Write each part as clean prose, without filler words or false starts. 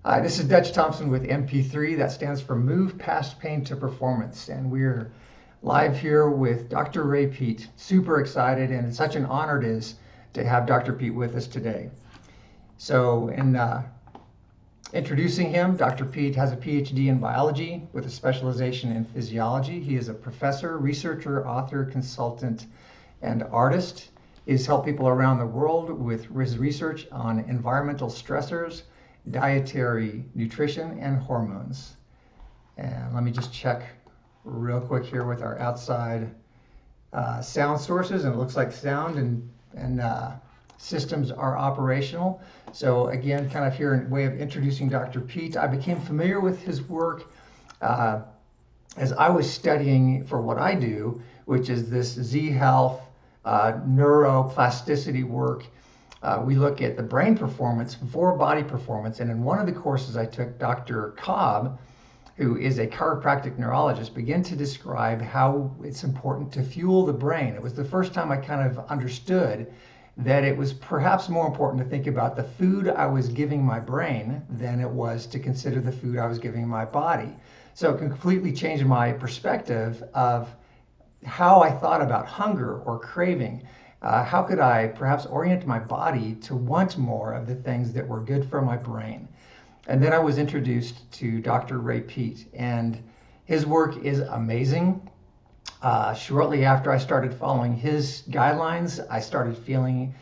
Hi, this is Dutch Thompson with MP3. That stands for Move Past Pain to Performance. And we're live here with Dr. Ray Peat. Super excited, and it's such an honor it is to have Dr. Peat with us today. So in introducing him, Dr. Peat has a PhD in biology with a specialization in physiology. He is a professor, researcher, author, consultant, and artist. He's helped people around the world with his research on environmental stressors, dietary nutrition, and hormones. And let me just check real quick here with our outside sound sources, and it looks like sound and systems are operational. So again, kind of here in way of introducing Dr. Peat, I became familiar with his work as I was studying for what I do, which is this Z Health neuroplasticity work. We look at the brain performance before body performance, and in one of the courses I took, Dr. Cobb, who is a chiropractic neurologist, began to describe how it's important to fuel the brain. It was the first time I kind of understood that it was perhaps more important to think about the food I was giving my brain than it was to consider the food I was giving my body. So it completely changed my perspective of how I thought about hunger or craving. How could I perhaps orient my body to want more of the things that were good for my brain? And then I was introduced to Dr. Ray Peat, and his work is amazing. Shortly after I started following his guidelines, I started feeling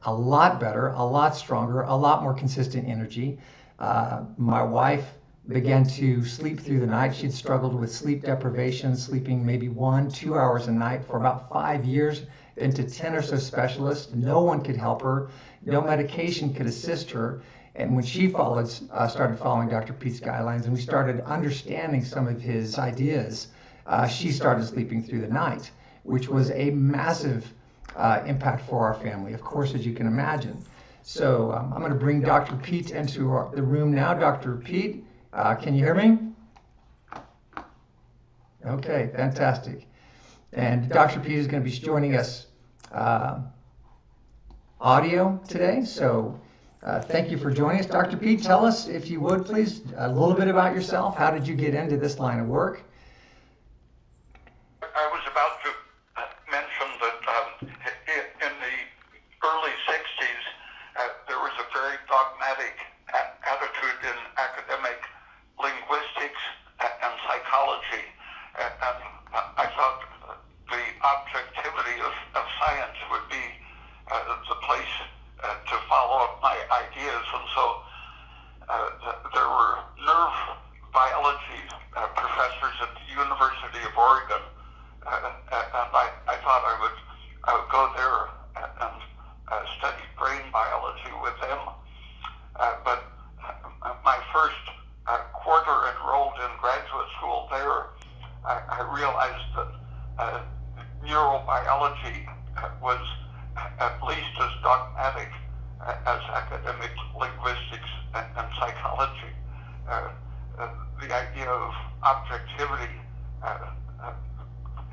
a lot better, a lot stronger, a lot more consistent energy. My wife began to sleep through the night. She'd struggled with sleep deprivation, sleeping maybe 1-2 hours a night for about 5 years, into 10 or so specialists. No one could help her. No medication could assist her. And when she started following Dr. Peat's guidelines, and we started understanding some of his ideas, she started sleeping through the night, which was a massive impact for our family, of course, as you can imagine. So I'm going to bring Dr. Peat into the room now. Dr. Peat, can you hear me? Okay, fantastic. And Dr. Peat is going to be joining us audio today. So thank you for joining us. Dr. Peat, tell us, if you would, please, a little bit about yourself. How did you get into this line of work? I was about to mention that in the early 60s, there was a very dogmatic attitude in academic linguistics and psychology. And I thought the objectivity of science would be the place to follow up my ideas. And so there were nerve biology professors at the University of Oregon, and I thought I would go there and study brain biology with them. But my first quarter enrolled in graduate school there, I realized that neurobiology was at least as dogmatic as academic linguistics and psychology. The idea of objectivity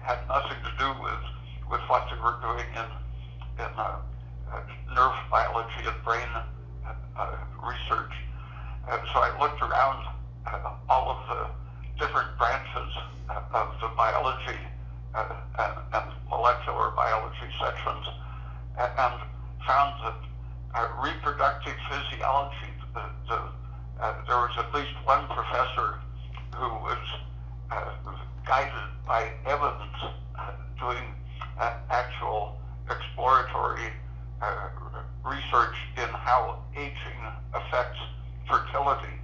had nothing to do with what they were doing in nerve biology and brain research. So I looked around all of the different branches of the biology and molecular biology sections, and found that reproductive physiology, there was at least one professor who was guided by evidence doing actual exploratory research in how aging affects fertility.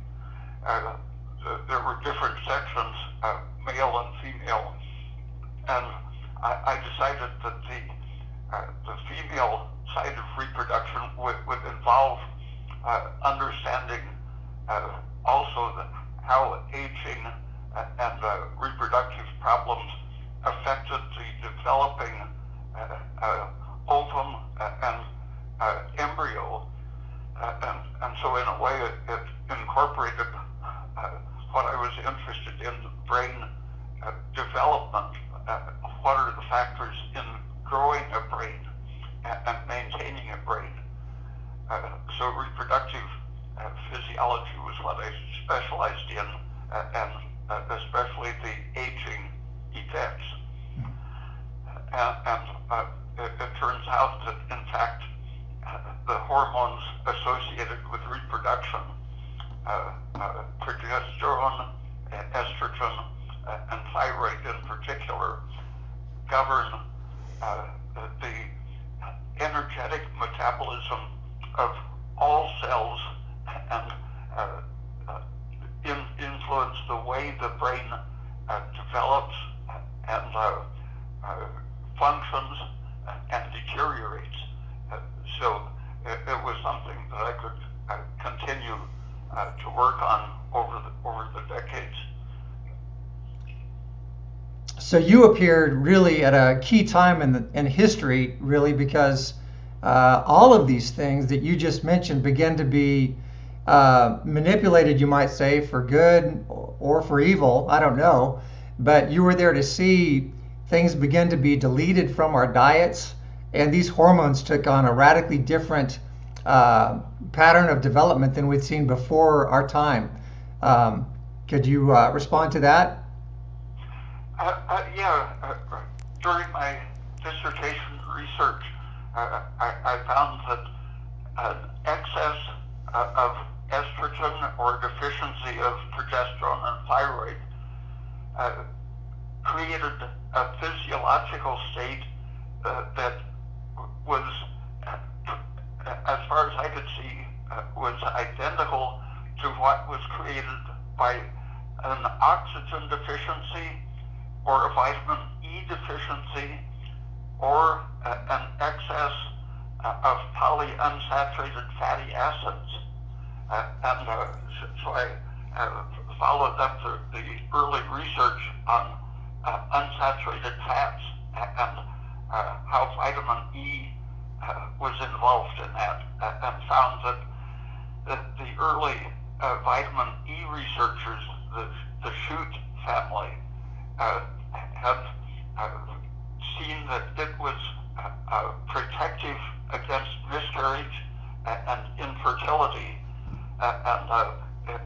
There were different sections, male and female, and I decided that the female side of reproduction would involve understanding also how aging and reproductive problems affected the developing ovum and embryo, and so in a way it incorporated what I was interested in, brain development. What are the factors in growing a brain and maintaining a brain? So reproductive physiology was what I specialized in, and especially the aging effects. It turns out that, in fact, the hormones associated with reproduction, progesterone, estrogen, and thyroid in particular, govern the energetic metabolism of all cells and influence the way the brain develops and functions and deteriorates. So it was something that I could continue to work on over the decades. So you appeared really at a key time in history, really, because all of these things that you just mentioned began to be manipulated, you might say, for good or for evil. I don't know, but you were there to see things begin to be deleted from our diets, and these hormones took on a radically different pattern of development than we'd seen before our time. Could you respond to that? During my dissertation research, I found that excess of estrogen or deficiency of progesterone and thyroid created a physiological state that was, as far as I could see, was identical to what was created by an oxygen deficiency or a vitamin E deficiency or an excess of polyunsaturated fatty acids. So I followed up the early research on unsaturated fats and how vitamin E was involved in that, and found that the early vitamin E researchers, the Phsyiologist family, had seen that it was protective against miscarriage and infertility.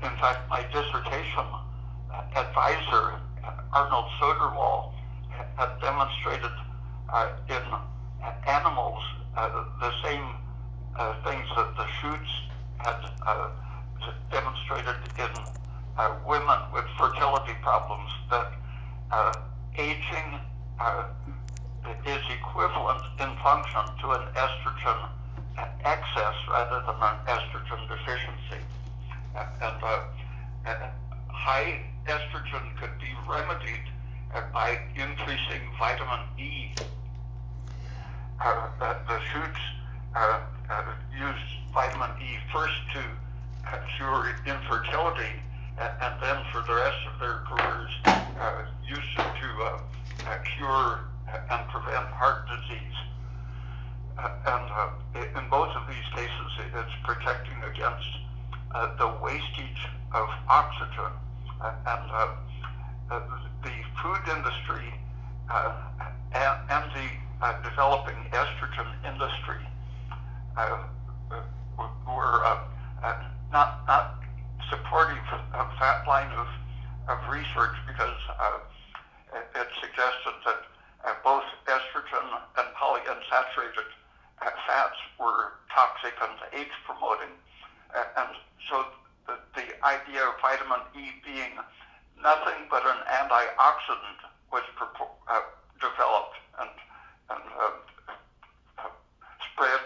In fact, my dissertation advisor, Arnold Soderwall, had demonstrated in animals the same things that the Phsyiologists had demonstrated in women with fertility problems, that aging is equivalent in function to an estrogen excess rather than an estrogen deficiency. High estrogen could be remedied by increasing vitamin E. The Phsyiologists used vitamin E first to cure infertility, and then for the rest of their careers used it to cure and prevent heart disease. In both of these cases, it's protecting against the wastage of oxygen. The food industry and the developing estrogen industry were not supportive of that line of research, because it suggested that both estrogen and polyunsaturated fats were toxic and age-promoting. And so the idea of vitamin E being nothing but an antioxidant was developed and spread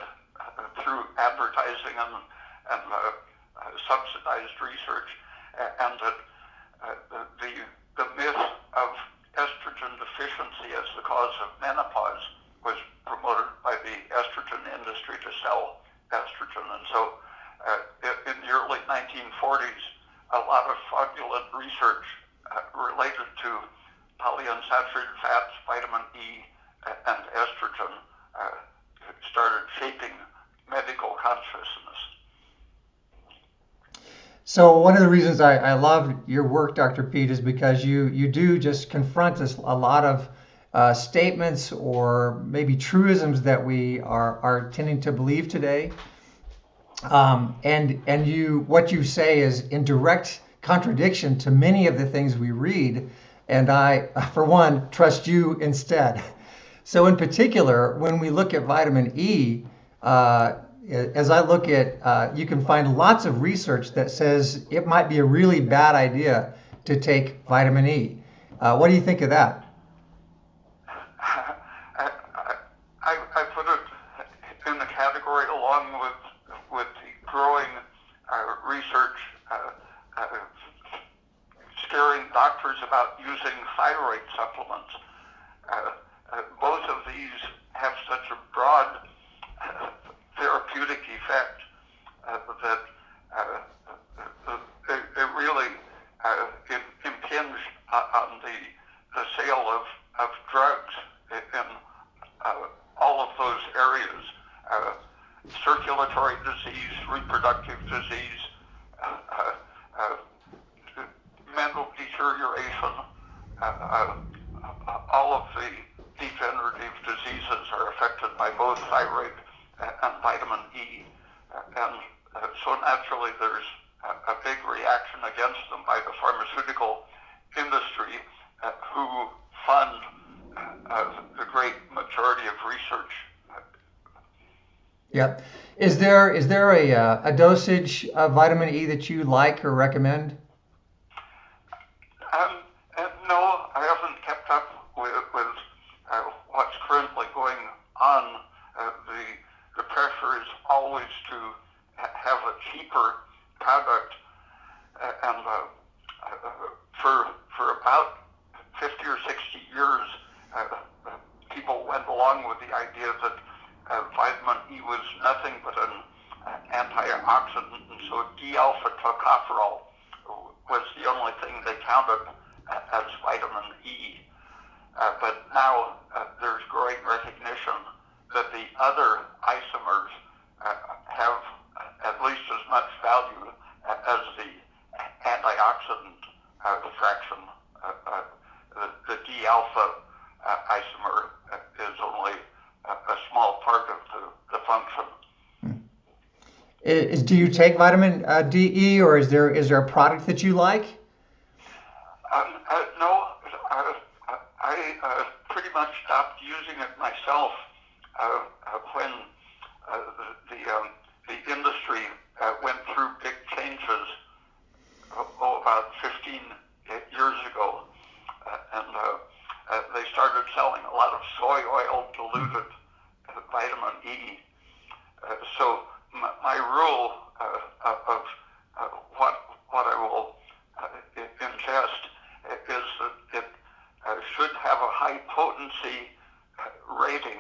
through advertising and subsidized research, and that the myth of estrogen deficiency as the cause of menopause was promoted by the estrogen industry to sell estrogen. And so in the early 1940s, a lot of fraudulent research related to polyunsaturated fats, vitamin E, and estrogen started shaping medical consciousness. So one of the reasons I love your work, Dr. Peat, is because you do just confront us a lot of statements or maybe truisms that we are tending to believe today. And what you say is in direct contradiction to many of the things we read, and I, for one, trust you instead. So in particular, when we look at vitamin E, as I look at, you can find lots of research that says it might be a really bad idea to take vitamin E. What do you think of that? I put it in the category along with the growing research scaring doctors about using thyroid supplements. Both of these have such a broad therapeutic effect that it really impinge on the sale of drugs in all of those areas. Circulatory disease, reproductive disease, mental deterioration, all of the degenerative diseases are affected by both thyroid and vitamin E. And so naturally there's a big reaction against them by the pharmaceutical industry who fund the great majority of research. Yep. Is there a dosage of vitamin E that you like or recommend? No, I haven't kept up with what's currently going on. The pressure is always to have a cheaper product, and for about 50 or 60 years, people went along with the idea that vitamin E was nothing but an antioxidant, and so D-alpha tocopherol was the only thing they counted as vitamin E. But now there's growing recognition that the other isomers have at least as much value as the antioxidant fraction. The D-alpha isomer is only a small part of the function. Do you take vitamin D, or is there a product that you like? No, I pretty much stopped using it myself when the industry went through big changes about 15 years ago, and they started selling a lot of soy oil diluted vitamin E. So my rule of what I will ingest is that it should have a high potency rating,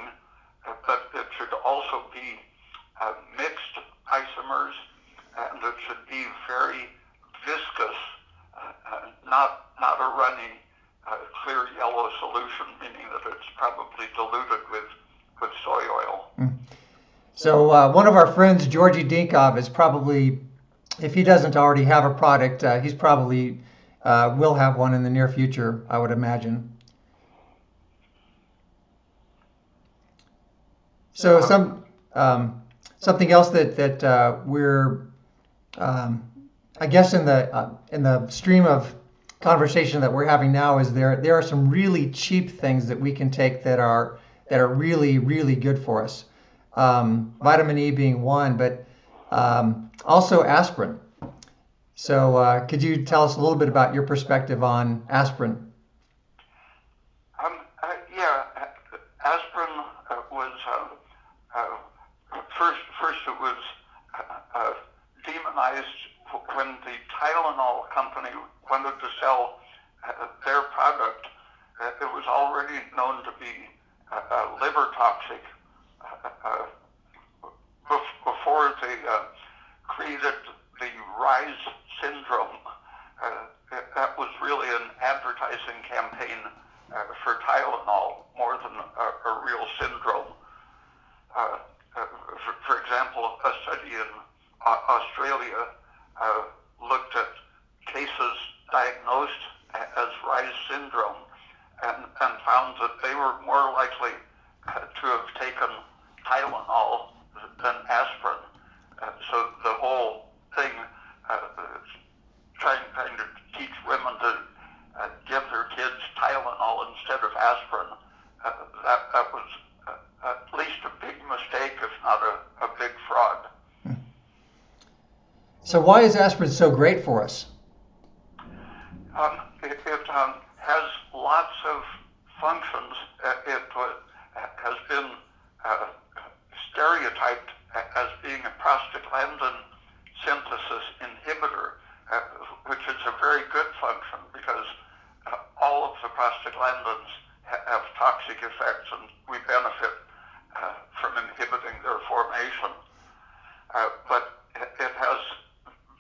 but it should also be mixed isomers, and it should be very viscous, not a runny, clear yellow solution, meaning that it's probably diluted with soy oil. So one of our friends, Georgi Dinkov, is probably, if he doesn't already have a product, he's probably will have one in the near future, I would imagine. So something else that we're, I guess in the stream of conversation that we're having now is there are some really cheap things that we can take that are really, really good for us. Vitamin E being one, but also aspirin. So could you tell us a little bit about your perspective on aspirin? Yeah, aspirin was first it was demonized when the Tylenol company wanted to sell their product. It was already known to be liver toxic. Before they created the RISE syndrome, that was really an advertising campaign for Tylenol more than a real syndrome. For example, a study in Australia looked at cases diagnosed as RISE syndrome and found that they were more likely to have taken Tylenol than aspirin. So aspirin. That was at least a big mistake, if not a big fraud. So why is aspirin so great for us? It has lots of functions. It has been stereotyped as being a prostaglandin synthesis inhibitor, which is a very good function because all of the prostaglandins have toxic effects, and we benefit from inhibiting their formation. But it has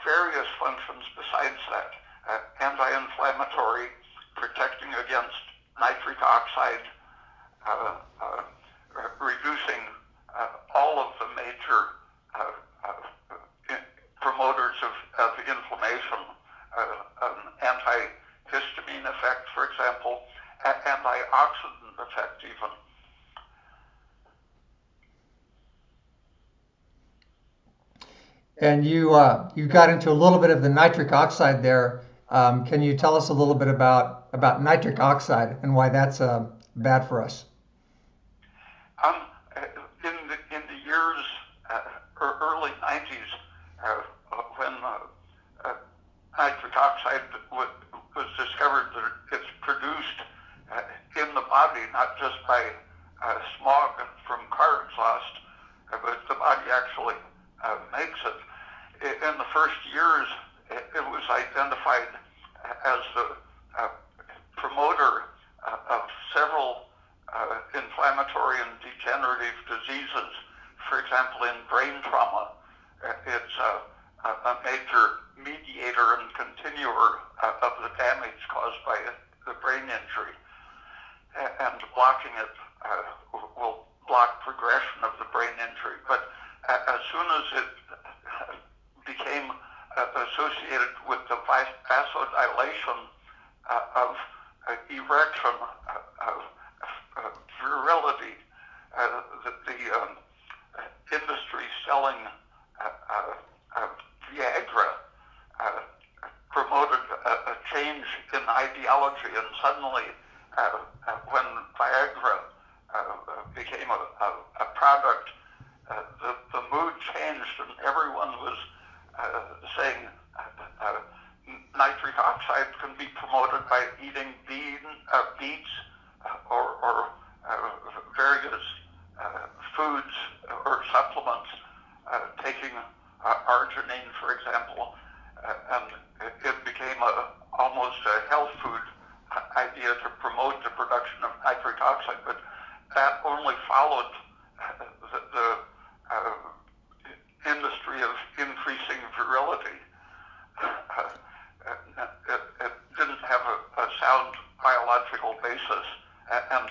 various functions besides that. Anti-inflammatory, protecting against nitric oxide, reducing all of the major promoters of inflammation, antihistamine effect, for example, antioxidant effect even. And you got into a little bit of the nitric oxide there. Can you tell us a little bit about nitric oxide and why that's bad for us? In the years early 90s, when nitric oxide was discovered that it's produced in the body, not just by smog from car exhaust, but the body actually makes it. In the first years, it was identified as the promoter of several inflammatory and degenerative diseases. For example, in brain trauma, it's a major mediator and continuer of the damage caused by the brain injury. And blocking it will block progression of the brain injury. But as soon as it became associated with the vasodilation of erection, virility, the industry selling Viagra promoted a change in ideology, and suddenly when Viagra became a product, the mood changed, and everyone was saying nitric oxide can be promoted by eating beets or various foods or supplements, taking arginine, for example, and it became almost a health food idea to promote the production of nitric oxide, but that only followed the industry of increasing virility. It didn't have a sound biological basis, and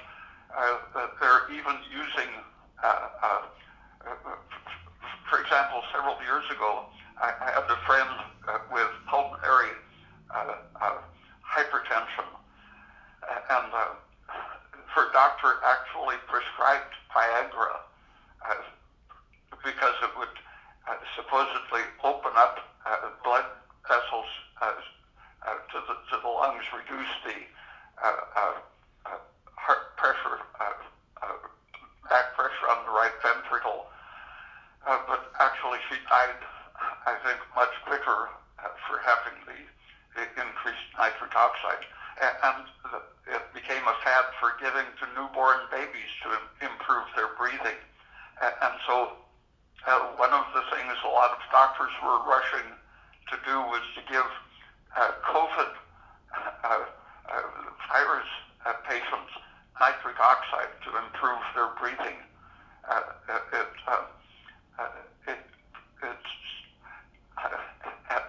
they're even using, for example, several years ago, I had a friend with pulmonary hypertension, and her doctor actually prescribed Viagra because it would supposedly open up blood vessels to the lungs, reduce the heart pressure, back pressure on the right ventricle. But actually she died, I think, much quicker for having the increased nitric oxide. And it became a fad for giving to newborn babies to improve their breathing. And so one of the things a lot of doctors were rushing to do was to give COVID virus patients nitric oxide to improve their breathing. It's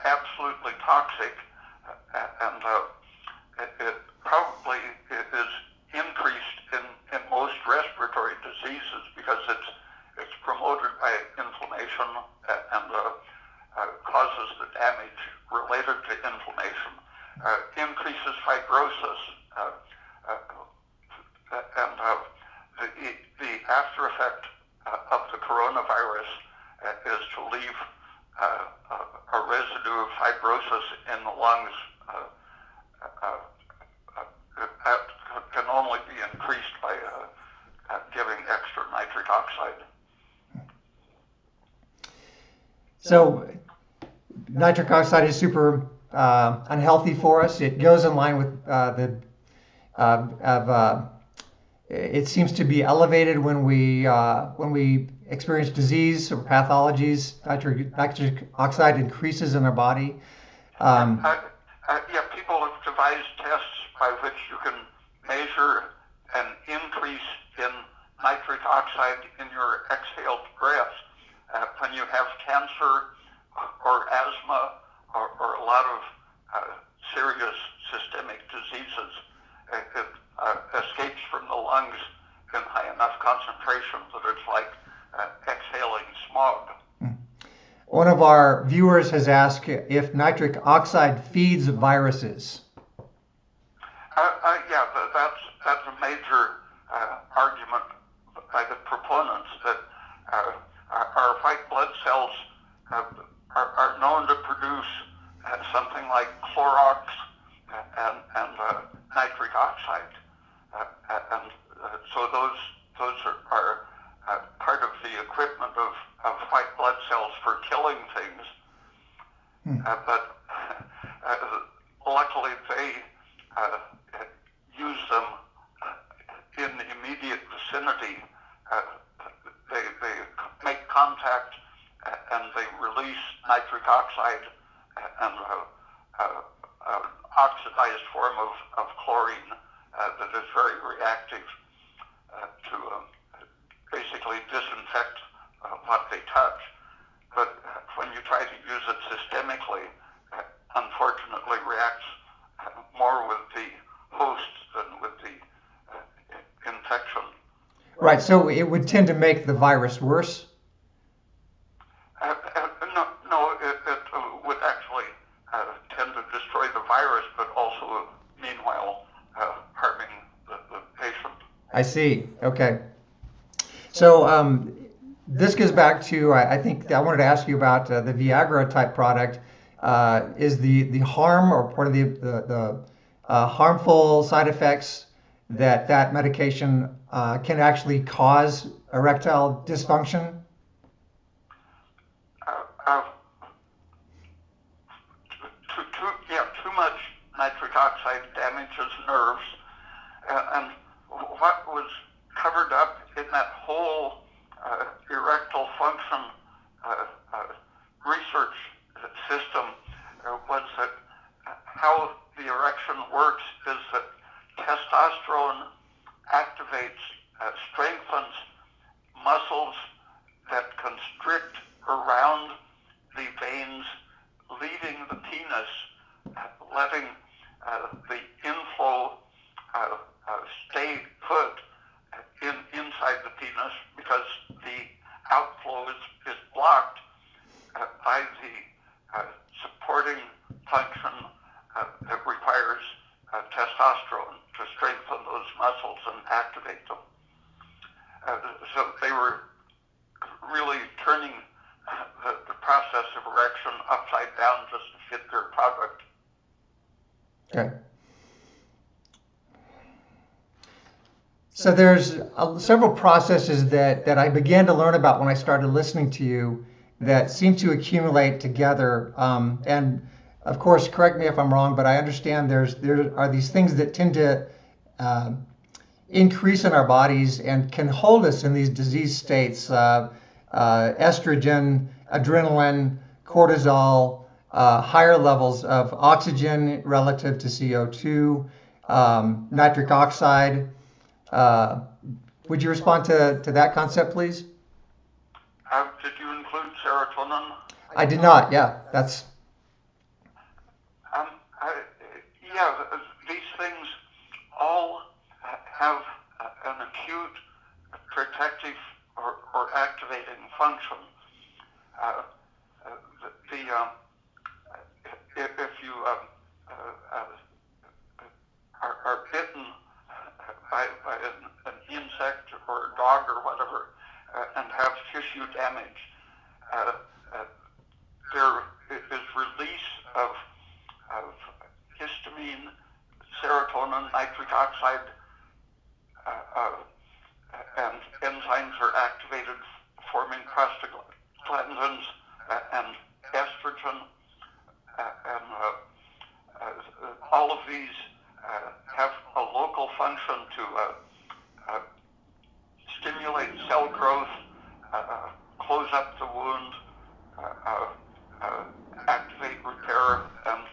absolutely toxic, and it probably is increased in most respiratory diseases because it's promoted by inflammation and causes the damage related to inflammation, increases fibrosis, and the after effect of the coronavirus is to leave a residue of fibrosis in the lungs that can only be increased oxide. So nitric oxide is super unhealthy for us. It goes in line with it seems to be elevated when we experience disease or pathologies. Nitric oxide increases in our body. Yeah, people have devised tests by which you can measure an increase in nitric oxide in your exhaled breath when you have cancer or asthma or a lot of serious systemic diseases. It escapes from the lungs in high enough concentration that it's like exhaling smog. One of our viewers has asked if nitric oxide feeds viruses. Yeah, that's a major argument by the proponents that our white blood cells are known to produce something like Clorox and nitric oxide, and so those are part of the equipment of white blood cells for killing things, but luckily they use them in the immediate vicinity. They make contact and they release nitric oxide and an oxidized form of chlorine that is very reactive to basically disinfect what they touch. But when you try to use it systemically, unfortunately reacts more with the host than with the infection. Right, so it would tend to make the virus worse? No, it would actually tend to destroy the virus, but also, meanwhile, harming the patient. I see. Okay. So this goes back to, I think I wanted to ask you about the Viagra type product. Is the harm or part of the harmful side effects that medication can actually cause erectile dysfunction? Too much nitric oxide damages nerves, and what was covered up in that whole erectile function research system was that how the erection works is that testosterone activates, strengthens muscles that constrict around the veins leading the penis, letting the inflow stay put inside the penis because the outflow is blocked by the supporting function that requires testosterone to strengthen those muscles and activate them. So they were really turning the process of erection upside down just to fit their product. Okay. So there's several processes that I began to learn about when I started listening to you that seem to accumulate together. And of course, correct me if I'm wrong, but I understand there are these things that tend to increase in our bodies and can hold us in these disease states. Estrogen, adrenaline, cortisol, higher levels of oxygen relative to CO2, nitric oxide. Would you respond to that concept, please? Did you include serotonin? I did not. Yeah, that's. These things all have an acute protective or activating function. If you are bitten by an insect or a dog or whatever and have tissue damage, there is release of histamine, serotonin, nitric oxide, and enzymes enzymes are activated, forming prostaglandins and estrogen, and all of these have a local function to stimulate cell growth, close up the wound, activate repair, and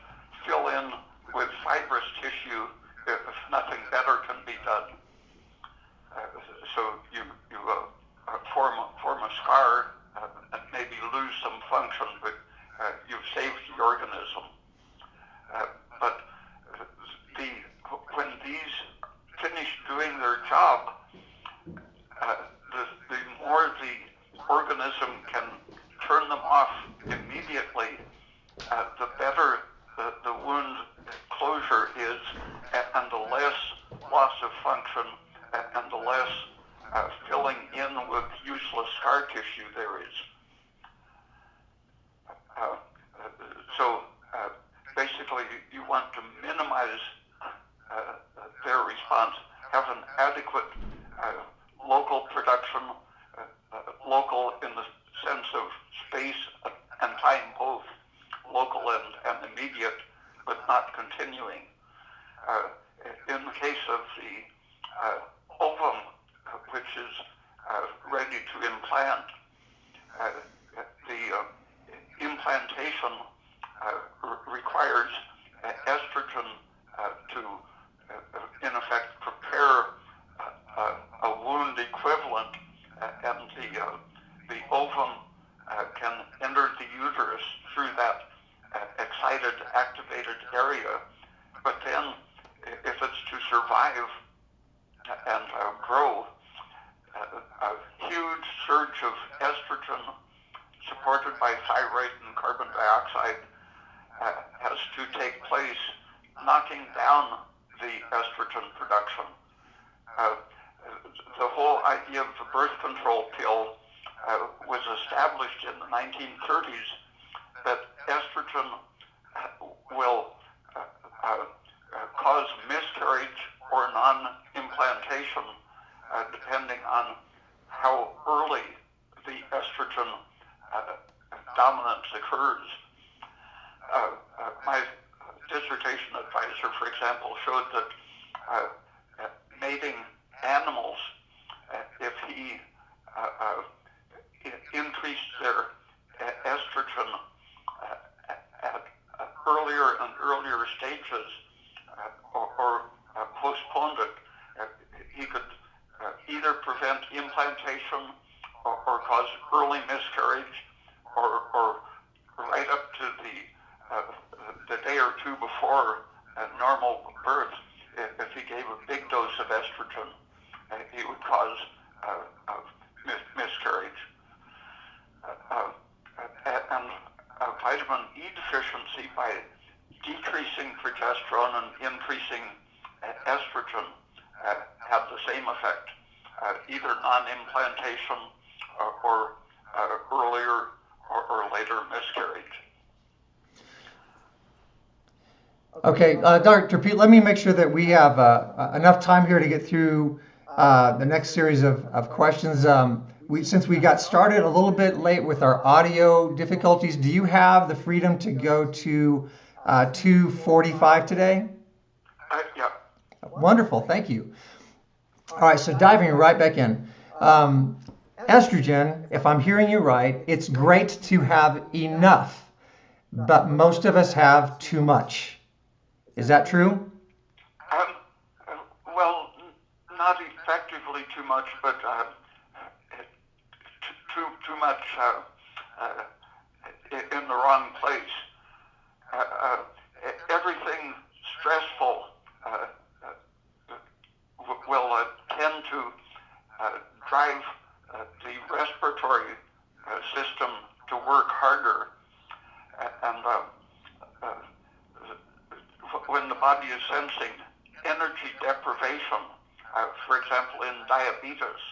fill in with fibrous tissue if nothing better can be done. So you form a scar and maybe lose some function, but you've saved the organism. But when these finish doing their job, the more the organism can turn them off immediately, the better the wound closure is, and the less loss of function and the less filling in with useless scar tissue there is. So basically, you want to minimize their response, have an adequate local production, local in the sense of space and time both, local and immediate, but not continuing. In the case of the ovum, which is ready to implant, the implantation requires estrogen to, in effect, prepare a wound equivalent, and the ovum can enter the uterus through that excited, activated area. But then, if it's to survive and grow, a huge surge of estrogen supported by thyroid and carbon dioxide has to take place, knocking down the estrogen production. The whole idea of the birth control pill was established in the 1930s, that estrogen will cause miscarriage or non-implantation depending on how early the estrogen dominance occurs. My dissertation advisor, for example, showed that mating animals, if he increased their estrogen at earlier and earlier stages, or postponed it, he could either prevent implantation or cause early miscarriage, or right up to the day or two before normal birth, if he gave a big dose of estrogen, he would cause miscarriage. And vitamin E deficiency, by decreasing progesterone and increasing estrogen, have the same effect, either non-implantation or earlier or later miscarriage. Okay, Dr. Peat, let me make sure that we have enough time here to get through the next series of questions. Since we got started a little bit late with our audio difficulties, do you have the freedom to go to 2:45 today? Yeah. Wonderful, thank you. All right, so diving right back in. Estrogen, if I'm hearing you right, it's great to have enough, but most of us have too much. Is that true? Well, not effectively too much, but too much in the wrong place. Everything stressful will tend to drive the respiratory system to work harder, and when the body is sensing energy deprivation, for example in diabetes,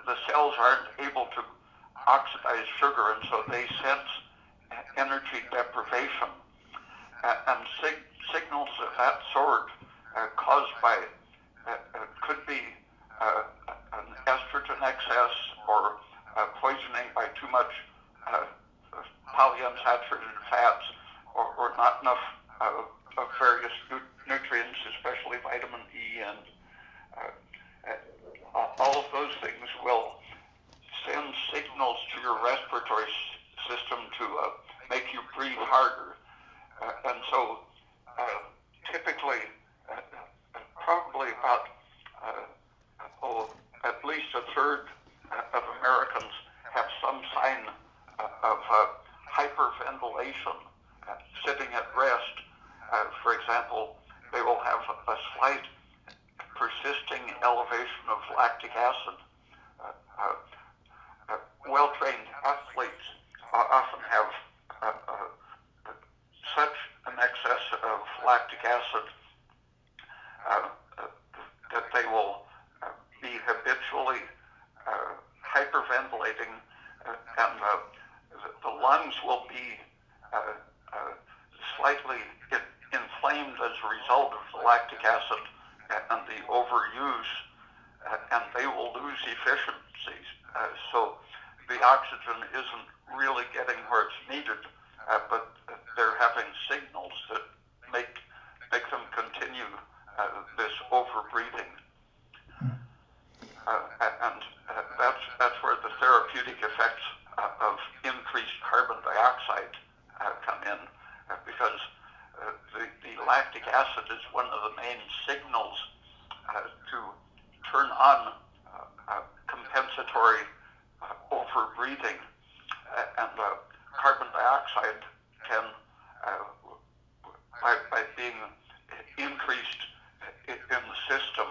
the cells aren't able to oxidize sugar, and so they sense energy deprivation, and signals of that sort caused by could be an estrogen excess of various nutrients, especially vitamin E, and all of those things will send signals to your respiratory system to make you breathe harder. And so typically, probably about at least a third of Americans have some sign of hyperventilation sitting at rest. For example, they will have a slight persisting elevation of lactic acid. Well-trained athletes often have such an excess of lactic acid that they will be habitually hyperventilating, and the lungs will be slightly inflamed as a result of the lactic acid and the overuse, and they will lose efficiencies. So the oxygen isn't really getting where it's needed, but they're having signals that make them continue this overbreathing. And that's where the therapeutic effects of increased carbon dioxide come in, because the lactic acid is one of the main signals to turn on compensatory overbreathing, and carbon dioxide can, by being increased in the system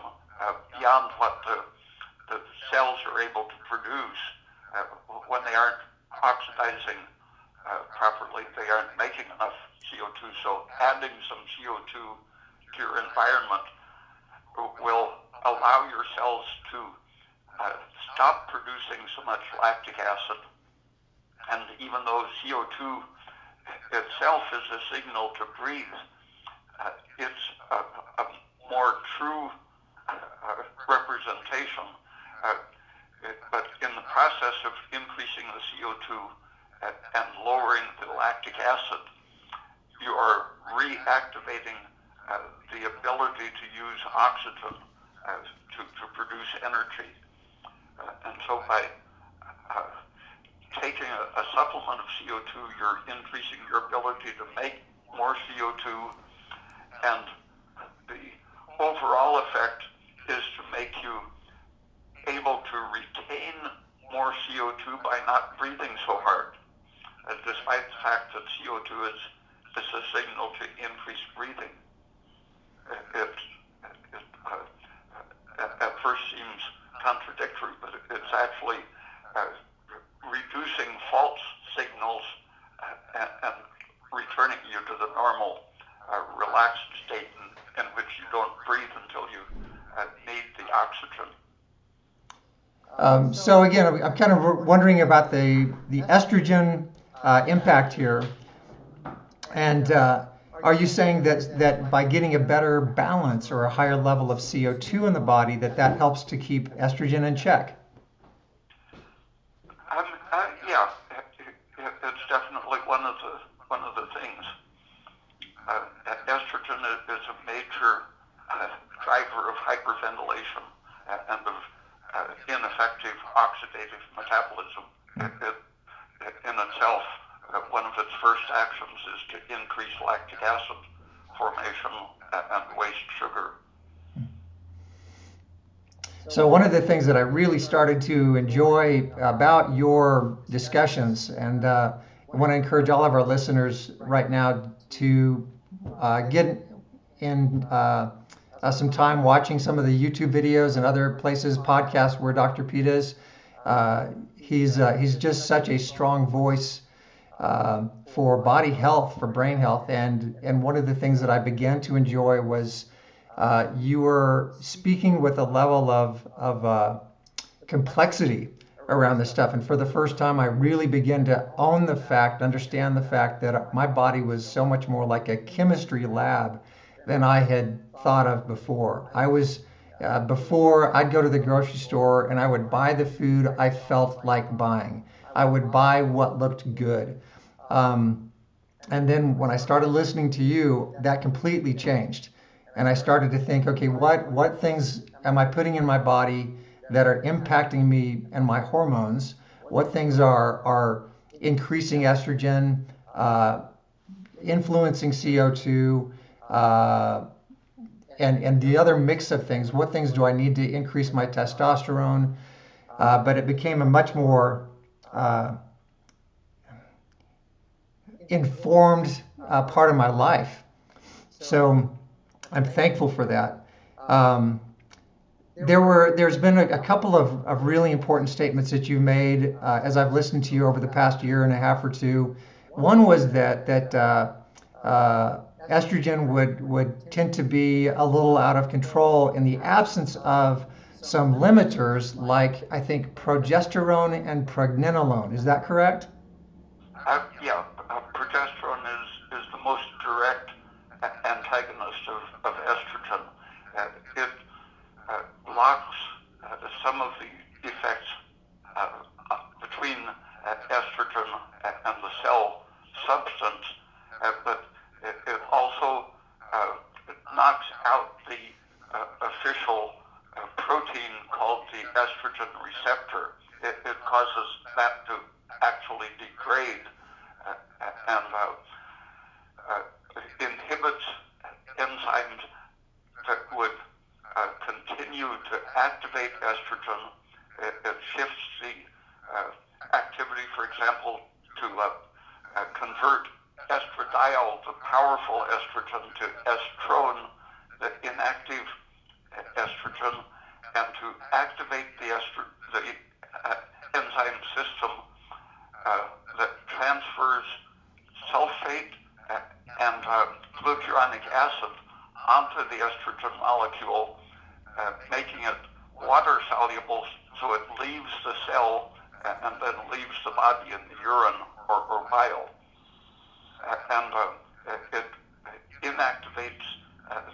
beyond what the cells are able to produce, when they aren't oxidizing properly, they aren't making enough CO2. So adding some CO2 to your environment will allow your cells to stop producing so much lactic acid. And even though CO2 itself is a signal to breathe, it's a more true representation. But in the process of increasing the CO2 and lowering the lactic acid, you are reactivating the ability to use oxygen to produce energy. And so by taking a supplement of CO2, you're increasing your ability to make more CO2, and the overall effect is to make you able to retain more CO2 by not breathing so hard, despite the fact that CO2 is a signal to increase breathing. It at first seems contradictory, but it's actually reducing false signals and returning you to the normal relaxed state in which you don't breathe until you need the oxygen. So again, I'm kind of wondering about the estrogen impact here, and are you saying that by getting a better balance or a higher level of CO2 in the body, that helps to keep estrogen in check? Yeah, it's definitely one of the things. Estrogen is a major driver of hyperventilation and of ineffective oxidative metabolism. It in itself, one of its first actions is to increase lactic acid formation and waste sugar. So one of the things that I really started to enjoy about your discussions, and I want to encourage all of our listeners right now to get in some time watching some of the YouTube videos and other places, podcasts where Dr. Peat is. He's just such a strong voice for body health, for brain health, and one of the things that I began to enjoy was you were speaking with a level of complexity around this stuff, and for the first time I really began to understand the fact that my body was so much more like a chemistry lab than I had thought of before. Before I'd go to the grocery store and I would buy the food I felt like buying. I would buy what looked good. And then when I started listening to you, that completely changed. And I started to think, okay, what things am I putting in my body that are impacting me and my hormones? What things are increasing estrogen, influencing CO2, uh, and the other mix of things? What things do I need to increase my testosterone? But it became a much more uh, informed part of my life. So I'm thankful for that. There's been a couple of really important statements that you've made as I've listened to you over the past year and a half or two. One was that estrogen would tend to be a little out of control in the absence of some limiters like I think progesterone and pregnenolone. Is that correct? Yeah, progesterone is the most direct antagonist of estrogen. It blocks some of the effects between estrogen and the cell substance, but it also knocks out the official protein called the estrogen receptor. It causes that to actually degrade and inhibits enzymes that would continue to activate estrogen. It shifts the activity, for example, to convert estradiol, the powerful estrogen, to estrone, the inactive estrogen, and to activate the enzyme system that transfers sulfate and glucuronic acid onto the estrogen molecule, making it water soluble so it leaves the cell and then leaves the body in the urine or bile. And it inactivates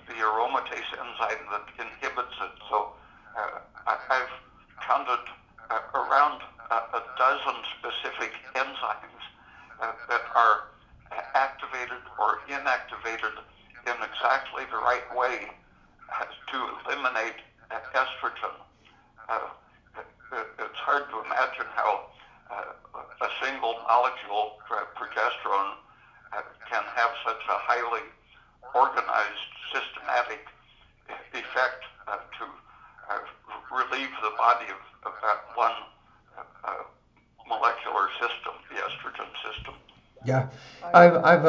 the aromatase enzyme that inhibits it. So I've counted around a dozen specific enzymes that are activated or inactivated in exactly the right way to eliminate estrogen. It's hard to imagine how a single molecule, progesterone, can have such a highly organized, systematic effect to relieve the body of that one molecular system, the estrogen system. Yeah, I've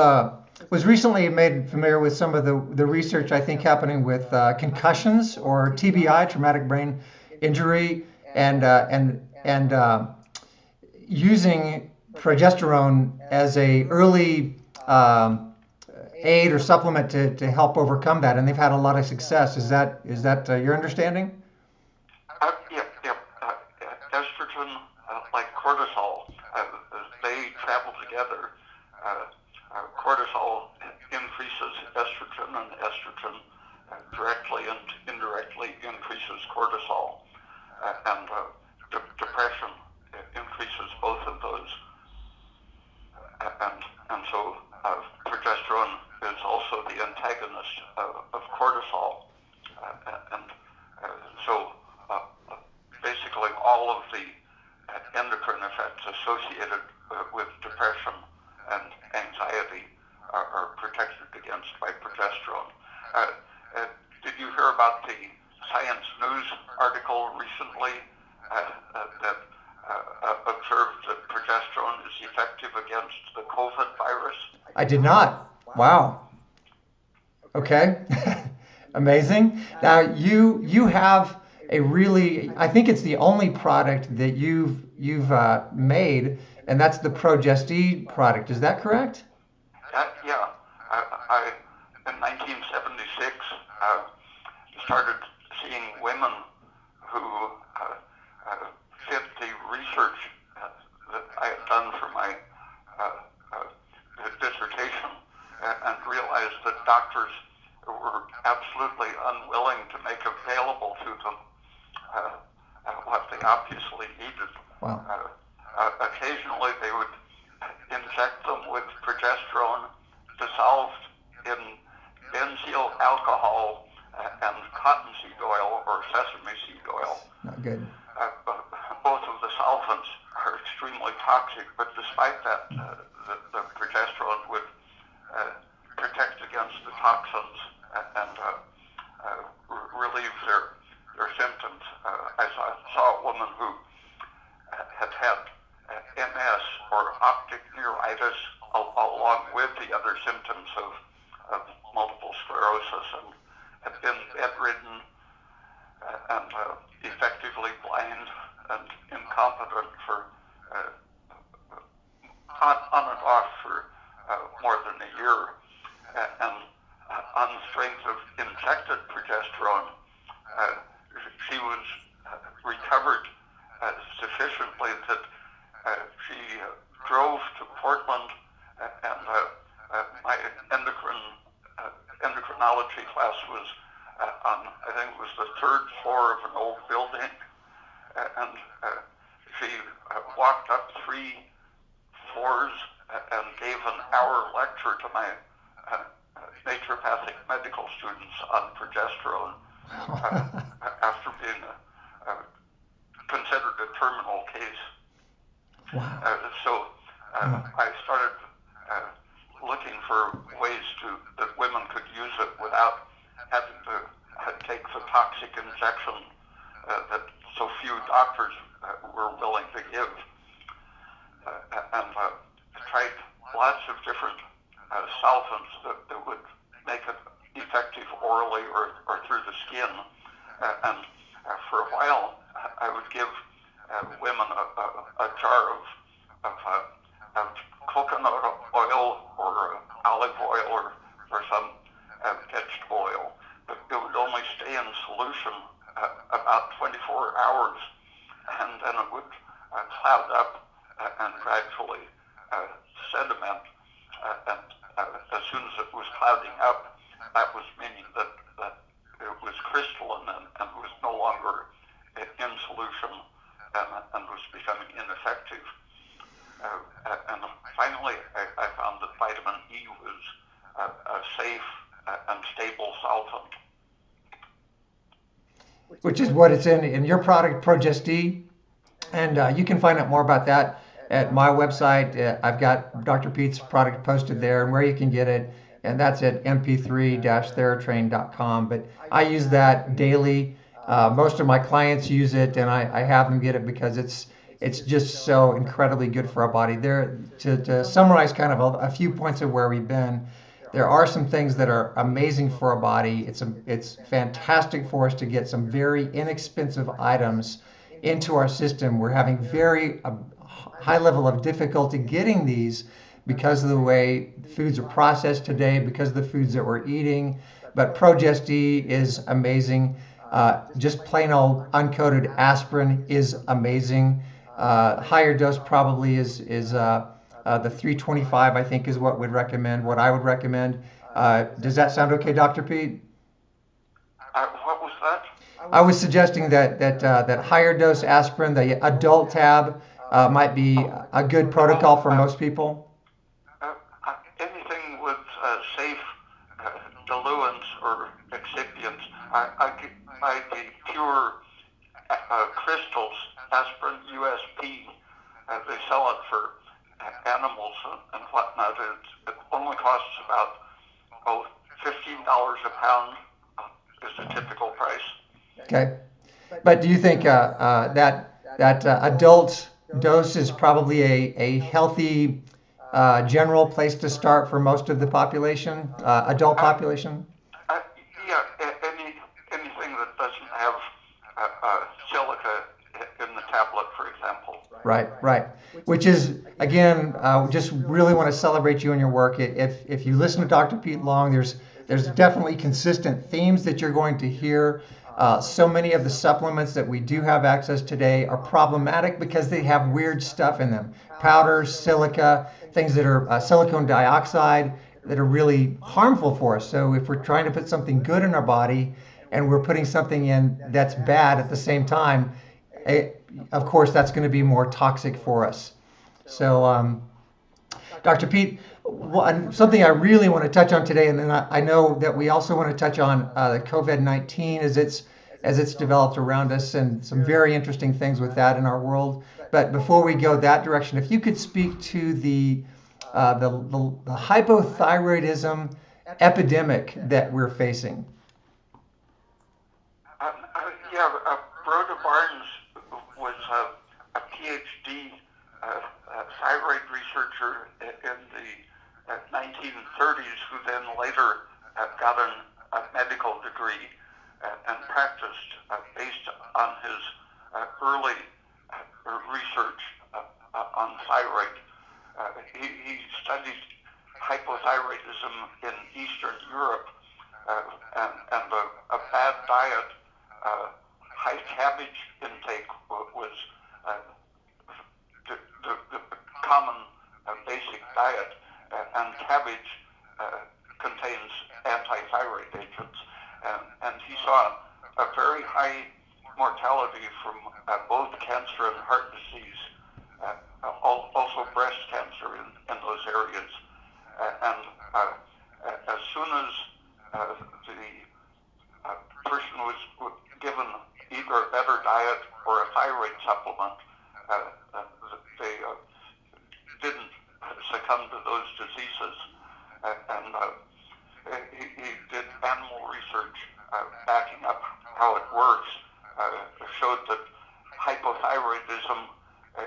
was recently made familiar with some of the research I think happening with concussions or TBI, traumatic brain injury, and using progesterone as a early aid or supplement to help overcome that, and they've had a lot of success. Is that your understanding? Yeah. Estrogen, like cortisol, they travel together. Cortisol increases estrogen, and estrogen directly and indirectly increases cortisol. And depression increases both of those. And so progesterone is also the antagonist of cortisol. And so basically all of the endocrine effects associated with depression and anxiety are protected against by progesterone. Did you hear about the Science News article recently that observed that progesterone is effective against the COVID virus? I did not. Wow. Okay. Amazing. Now you have a really, I think it's the only product that you've made, and that's the Progesti product. Is that correct? Yeah. I in 1976 started seeing women who fit the research that I had done for my dissertation, and realized that doctors were absolutely unwilling to make available to them what they obviously needed. Wow. Occasionally they would inject them with progesterone dissolved in benzyl alcohol and cottonseed oil or sesame seed oil. Not good. Both of the solvents are extremely toxic, but despite that, the progesterone would protect against the toxins and relieve their symptoms. I saw a woman who had had MS or optic neuritis along with the other symptoms of multiple sclerosis and had been bedridden and effectively blind and incompetent for on and off for more than a year. And on the strength of injected progesterone, she was recovered sufficiently that she drove to Portland, and my endocrinology class was on, I think it was the third floor of an old building, and she walked up 3 floors and gave an hour lecture to my naturopathic medical students on progesterone after being considered a terminal case. Wow. I started looking for ways that women could use it without having to take the toxic injection that so few doctors were willing to give. And tried lots of different solvents that would make it effective orally or through the skin. And for a while, I would give women a jar of coconut oil or olive oil or some vegetable oil, but it would only stay in solution about 24 hours, and then it would cloud up and gradually sediment. And as soon as it was clouding up, that was meaning that it was crystalline and was no longer in solution and was becoming ineffective. And finally, I found that vitamin E was a safe and stable solvent. Which is what it's in your product, Progest-E. And you can find out more about that at my website. I've got Dr. Peat's product posted there and where you can get it. And that's at mp3-theratrain.com. But I use that daily. Most of my clients use it, and I have them get it because it's just so incredibly good for our body. To summarize kind of a few points of where we've been, there are some things that are amazing for our body. It's fantastic for us to get some very inexpensive items into our system. We're having very high level of difficulty getting these because of the way foods are processed today, because of the foods that we're eating. But Progest-E is amazing. Just plain old uncoated aspirin is amazing. Higher dose probably is the 325, I think, is what I would recommend. Does that sound okay, Dr. Peat? What was that? I was suggesting that higher dose aspirin, the adult tab, might be a good protocol for most people. Anything with safe diluents or excipients. I the pure crystals, aspirin USP. They sell it for animals and whatnot. It only costs about $15 a pound is the typical price. Okay, but do you think that adult dose is probably a healthy general place to start for most of the population, adult population? Yeah, anything that doesn't have silica in the tablet, for example. Right. Which is, again, just really want to celebrate you and your work. If you listen to Dr. Peat Long, there's definitely consistent themes that you're going to hear. So many of the supplements that we do have access today are problematic because they have weird stuff in them. Powders, silica, things that are silicone dioxide that are really harmful for us. So if we're trying to put something good in our body and we're putting something in that's bad at the same time, of course, that's going to be more toxic for us. So Dr. Peat, something I really want to touch on today, and then I know that we also want to touch on the COVID-19 as it's developed around us, and some very interesting things with that in our world. But before we go that direction, if you could speak to the hypothyroidism epidemic that we're facing. Rhoda Barnes was a PhD thyroid researcher in the 1930s who then later got a medical degree and practiced based on his early research on thyroid. He studied hypothyroidism in Eastern Europe and a bad diet, high cabbage intake was the common basic diet, and cabbage contains anti-thyroid agents. And he saw a very high mortality from both cancer and heart disease, also breast cancer in those areas. And as soon as the person was given either a better diet or a thyroid supplement, they didn't succumb to those diseases. And he did animal research backing up how it works, showed that hypothyroidism,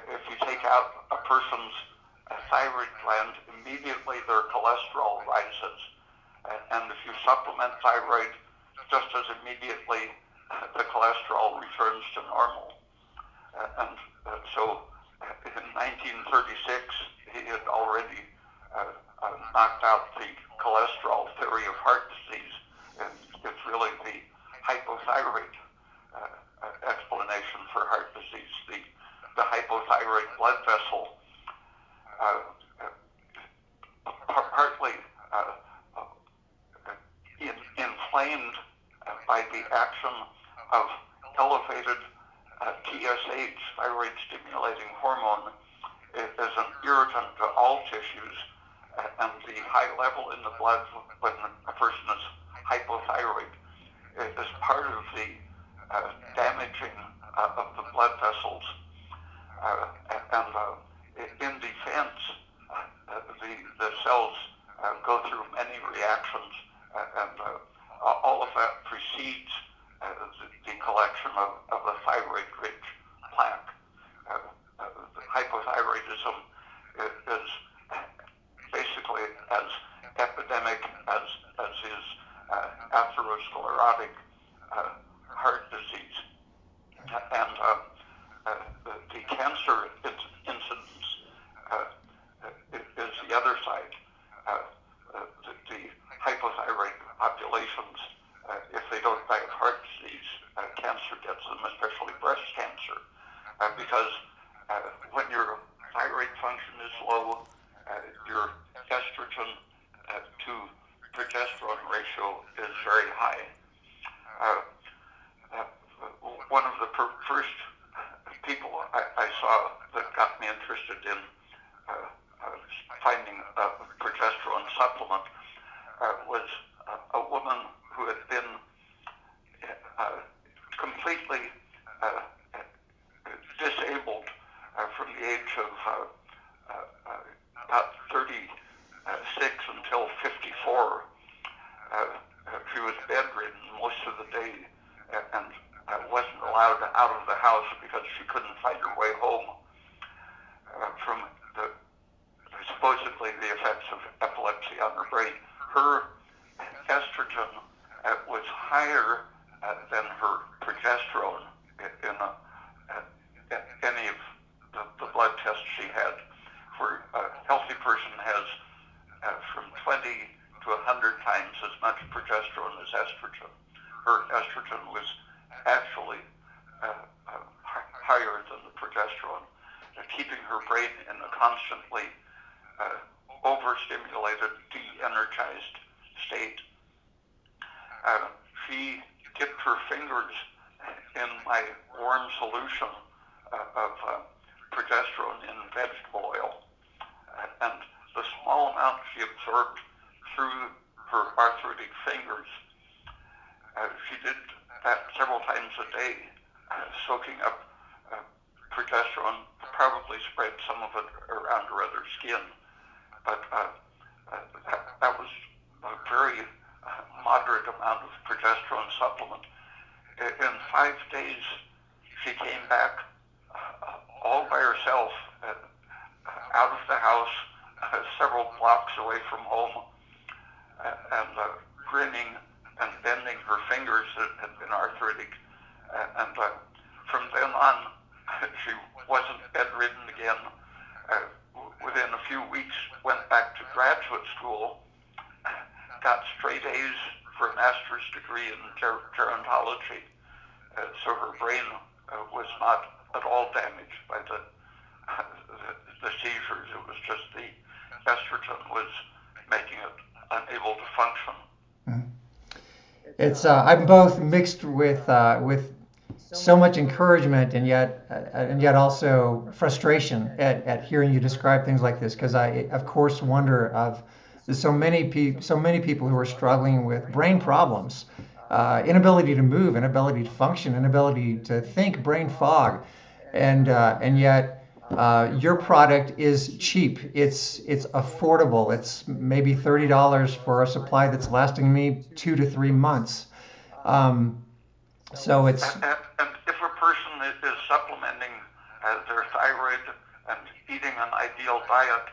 if you take out a person's thyroid gland, immediately their cholesterol rises. And if you supplement thyroid, just as immediately the cholesterol returns to normal. And so in 1936, he had already knocked out the cholesterol theory of heart disease. It's really the hypothyroid explanation for heart disease. The hypothyroid blood vessel partly inflamed by the action of elevated TSH, thyroid stimulating hormone, is an irritant to all tissues, and the high level in the blood when a person is hypothyroid is part of the damaging of the blood vessels. In defense, the cells go through many reactions, and all of that precedes the collection of the thyroid-rich plaque. Hypothyroidism is basically as epidemic as is atherosclerotic heart disease. And the cancer incidence is the other side. The hypothyroid populations, if they don't die of heart disease, cancer gets them, especially breast cancer, because when your thyroid function is low, your estrogen to progesterone ratio is very high. One of the first people I saw that got me interested in finding a progesterone supplement was a woman who had been completely disabled from the age of about 36 until 54. She was bedridden most of the day and wasn't allowed out of the house because she couldn't find her way home from supposedly the effects of epilepsy on her brain. Her estrogen was higher than her progesterone in any of the blood tests she had. For a healthy person has from 20 to 100 times as much progesterone as estrogen. Her estrogen was actually higher than the progesterone, keeping her brain in a constantly overstimulated, de-energized state. She dipped her fingers in my warm solution of progesterone in vegetable oil and the small amount she absorbed through her arthritic fingers, she did that several times a day, soaking up progesterone, probably spread some of it around her other skin, but that was a very moderate amount of progesterone supplement. In 5 days, she came back all by herself, out of the house, several blocks away from home, and grinning and bending her fingers that had been arthritic. And from then on, she wasn't bedridden again. Within a few weeks, went back to graduate school, got straight A's for a master's degree in gerontology. So her brain was not at all damaged by the seizures. It was just the estrogen was making it unable to function. It's I'm both mixed with so much encouragement and yet also frustration at hearing you describe things like this, because I of course wonder of so many people who are struggling with brain problems, inability to move, inability to function, inability to think, brain fog, and yet your product is cheap. It's affordable. It's maybe $30 for a supply that's lasting me 2 to 3 months. So it's. And if a person is supplementing their thyroid and eating an ideal diet,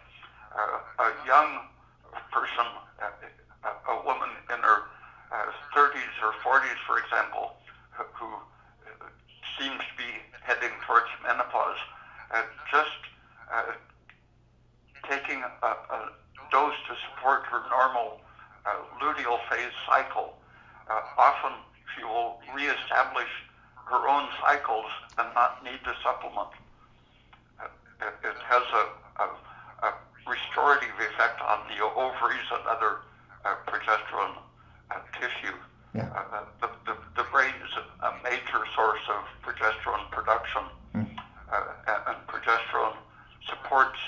a young person, a woman in her 30s or 40s, for example, who seems to be heading towards menopause, just taking a dose to support her normal luteal phase cycle, often she will reestablish her own cycles and not need to supplement. It has a restorative effect on the ovaries and other progesterone tissue. Yeah. The brain is a major source of progesterone production, and progesterone supports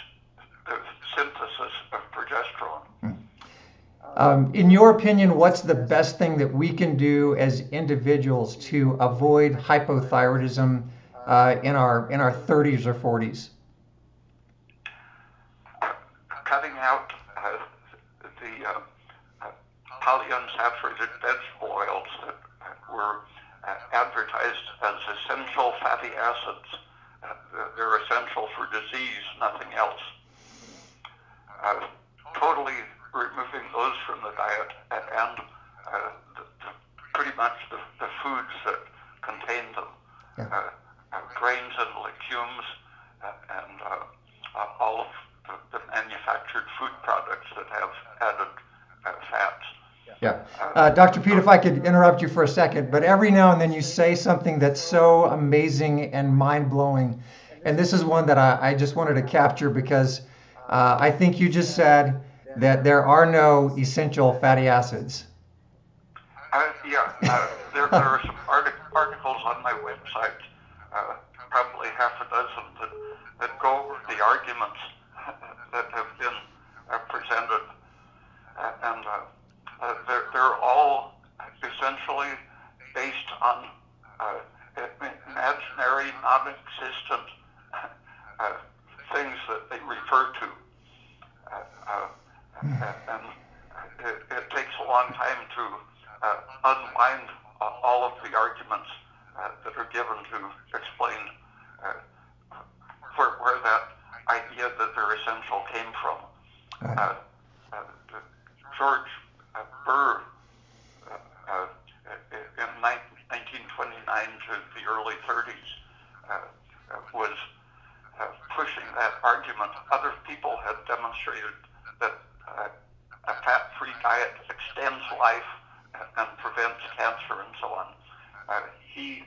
the synthesis of progesterone. In your opinion, what's the best thing that we can do as individuals to avoid hypothyroidism in our 30s or 40s? Cutting out the polyunsaturated vegetable oils that were advertised as essential fatty acids. They're essential for disease, nothing else. Totally removing those from the diet, and pretty much the foods that contain them. Yeah. Grains and legumes, and all of the manufactured food products that have added fats. Yeah. Dr. Peat, if I could interrupt you for a second, but every now and then you say something that's so amazing and mind-blowing. And this is one that I just wanted to capture, because I think you just said that there are no essential fatty acids. There are some articles on my website, probably half a dozen, that go over the arguments that have been presented. And they're all essentially based on imaginary, non-existent things that they refer to. And it takes a long time to unwind all of the arguments that are given to explain where that idea that they're essential came from. George Burr, in 1929 to the early 30s, was pushing that argument. Other people had demonstrated that a fat-free diet extends life and prevents cancer and so on. He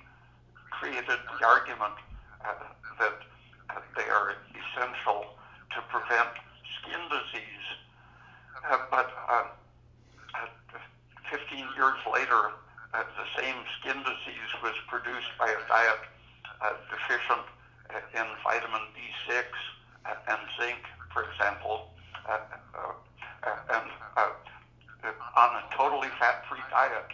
created the argument that they are essential to prevent skin disease. But 15 years later, the same skin disease was produced by a diet deficient in vitamin B6 and zinc, for example, and on a totally fat-free diet,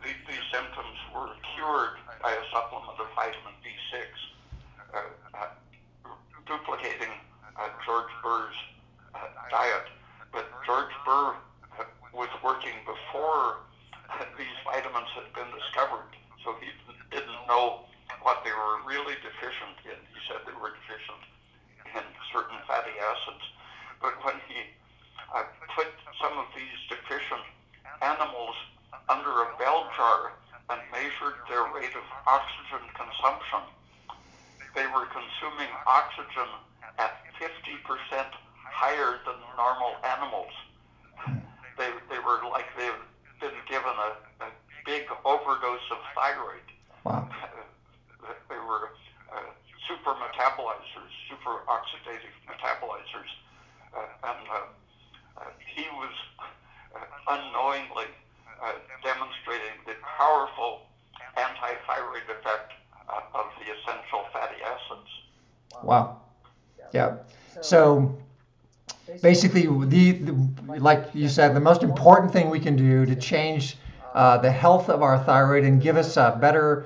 these symptoms were cured by a supplement of vitamin B6, duplicating George Burr's diet. But George Burr was working before these vitamins had been discovered, so he didn't know what they were really deficient in. He said they were deficient in certain fatty acids. But when he put some of these deficient animals under a bell jar and measured their rate of oxygen consumption, they were consuming oxygen at 50% higher than normal animals. They were like they've been given a big overdose of thyroid. Wow. They were super metabolizers, super oxidative metabolizers. And he was unknowingly demonstrating the powerful anti-thyroid effect of the essential fatty acids. Wow. Yeah. So basically, like you said, the most important thing we can do to change the health of our thyroid and give us a better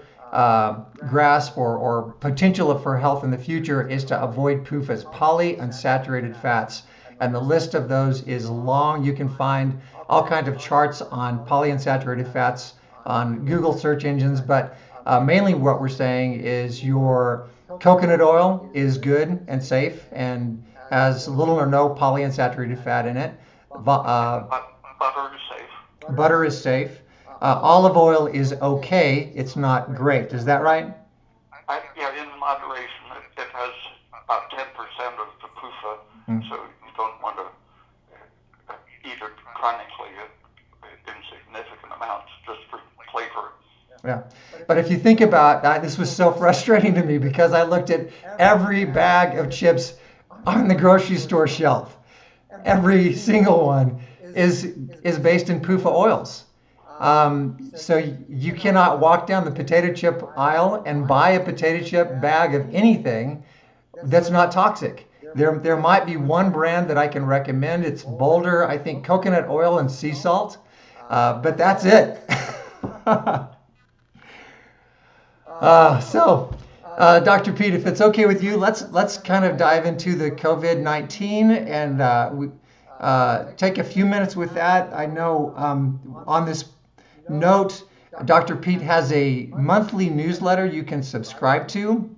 grasp or potential for health in the future is to avoid PUFAs, polyunsaturated fats. And the list of those is long. You can find all kinds of charts on polyunsaturated fats on Google search engines, but mainly what we're saying is your coconut oil is good and safe and has little or no polyunsaturated fat in it. Butter is safe. Butter is safe. Olive oil is okay. It's not great. Is that right? Yeah, in moderation. It has about 10% of the PUFA, so you don't want to eat it chronically in significant amounts just for flavor. Yeah, but if you think about that, this was so frustrating to me because I looked at every bag of chips on the grocery store shelf. Every single one is based in PUFA oils. So you cannot walk down the potato chip aisle and buy a potato chip bag of anything that's not toxic. There might be one brand that I can recommend. It's Boulder, I think coconut oil and sea salt, but that's it. Dr. Peat, if it's okay with you, let's kind of dive into the COVID-19 and take a few minutes with that. I know on this note, Dr. Peat has a monthly newsletter you can subscribe to.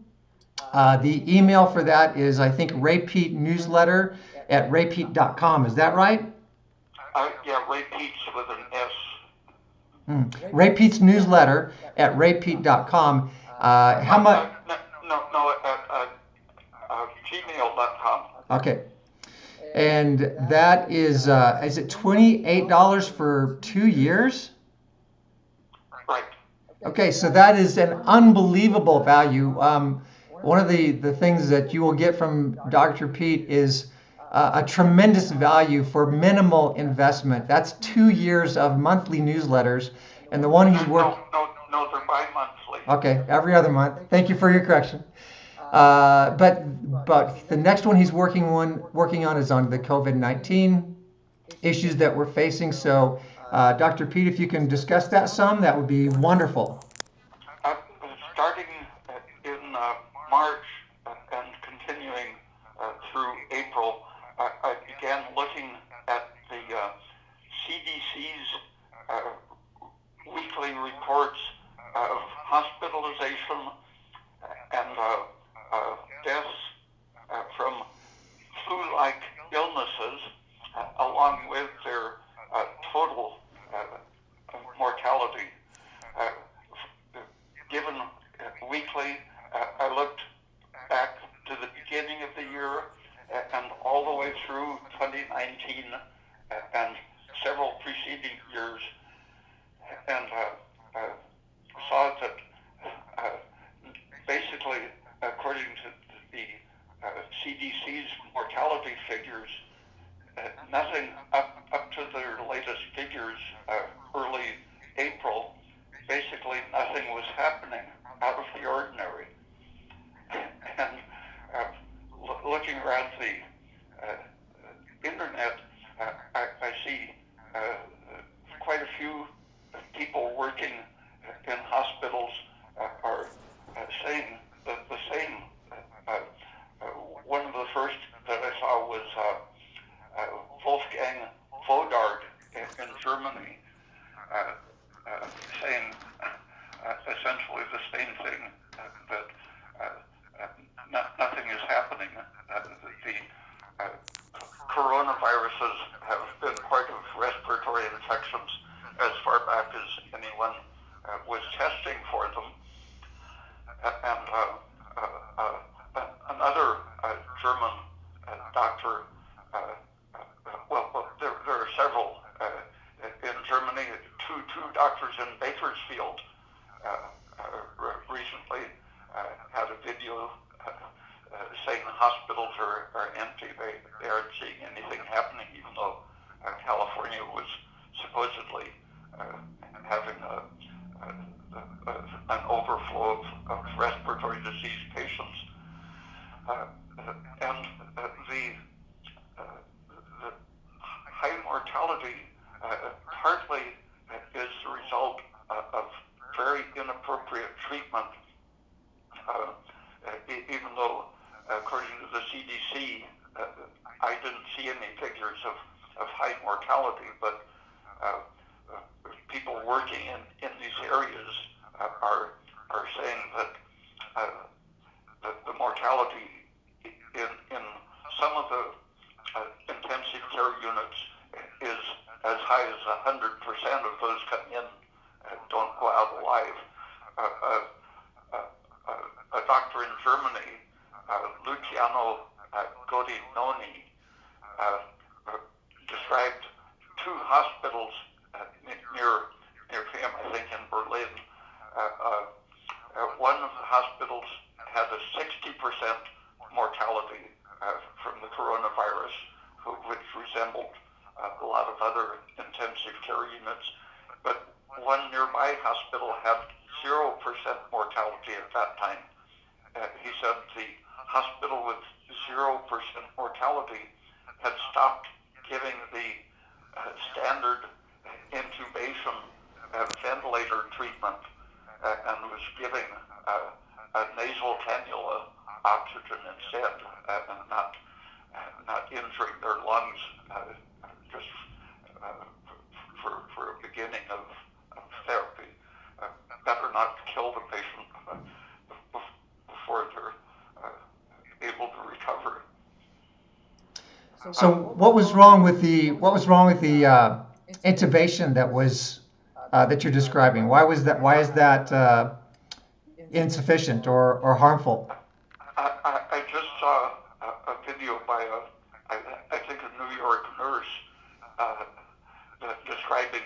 The email for that is, I think, raypeatnewsletter@raypeat.com. Is that right? Yeah, Ray Peat's with an S. Ray Peat's newsletter at raypeat.com. How much? No, gmail.com. Okay. And that is it $28 for 2 years? Right. Okay, so that is an unbelievable value. One of the things that you will get from Dr. Peat is a tremendous value for minimal investment. That's 2 years of monthly newsletters, and the one he's working. No, they're bi-monthly. Okay, every other month. Thank you for your correction. But the next one he's working on is on the COVID-19 issues that we're facing. So, Dr. Peat, if you can discuss that some, that would be wonderful. Starting in March and continuing through April, I began looking at the CDC's weekly reports of hospitalization and deaths from flu-like illnesses, along with their total mortality. Given weekly, I looked back to the beginning of the year and all the way through 2019 and several preceding years, and saw that basically, according to the CDC's mortality figures, nothing up to their latest figures, early April, basically nothing was happening out of the ordinary. And looking around the saying essentially the same thing, that nothing is happening. The coronaviruses have been part of respiratory infections as far back as anyone was testing for them. And another German doctor, there are several in Germany, two doctors in Bakersfield recently had a video saying the hospitals are empty. They aren't seeing anything happening, even though California was supposedly having an overflow of respiratory disease patients. And the high mortality partly is the result of very inappropriate treatment, even though, according to the CDC, I didn't see any figures of high mortality, but people working in these areas are saying that the mortality in some of the intensive care units is as high as 100% of those come in don't go out alive. A doctor in Germany, Luciano Godinoni, described two hospitals near him, I think in Berlin. One of the hospitals had a 60% mortality from the coronavirus, which resembled a lot of other intensive care units. But one nearby hospital had 0% mortality at that time. He said the hospital with 0% mortality had stopped giving the standard intubation ventilator treatment and was giving a nasal cannula oxygen instead, and not injuring their lungs just for a beginning of therapy. Better not kill the patient before they're able to recover. So what was wrong with the intubation that was that you're describing? Why is that insufficient or harmful? I just saw a video by I think a New York nurse describing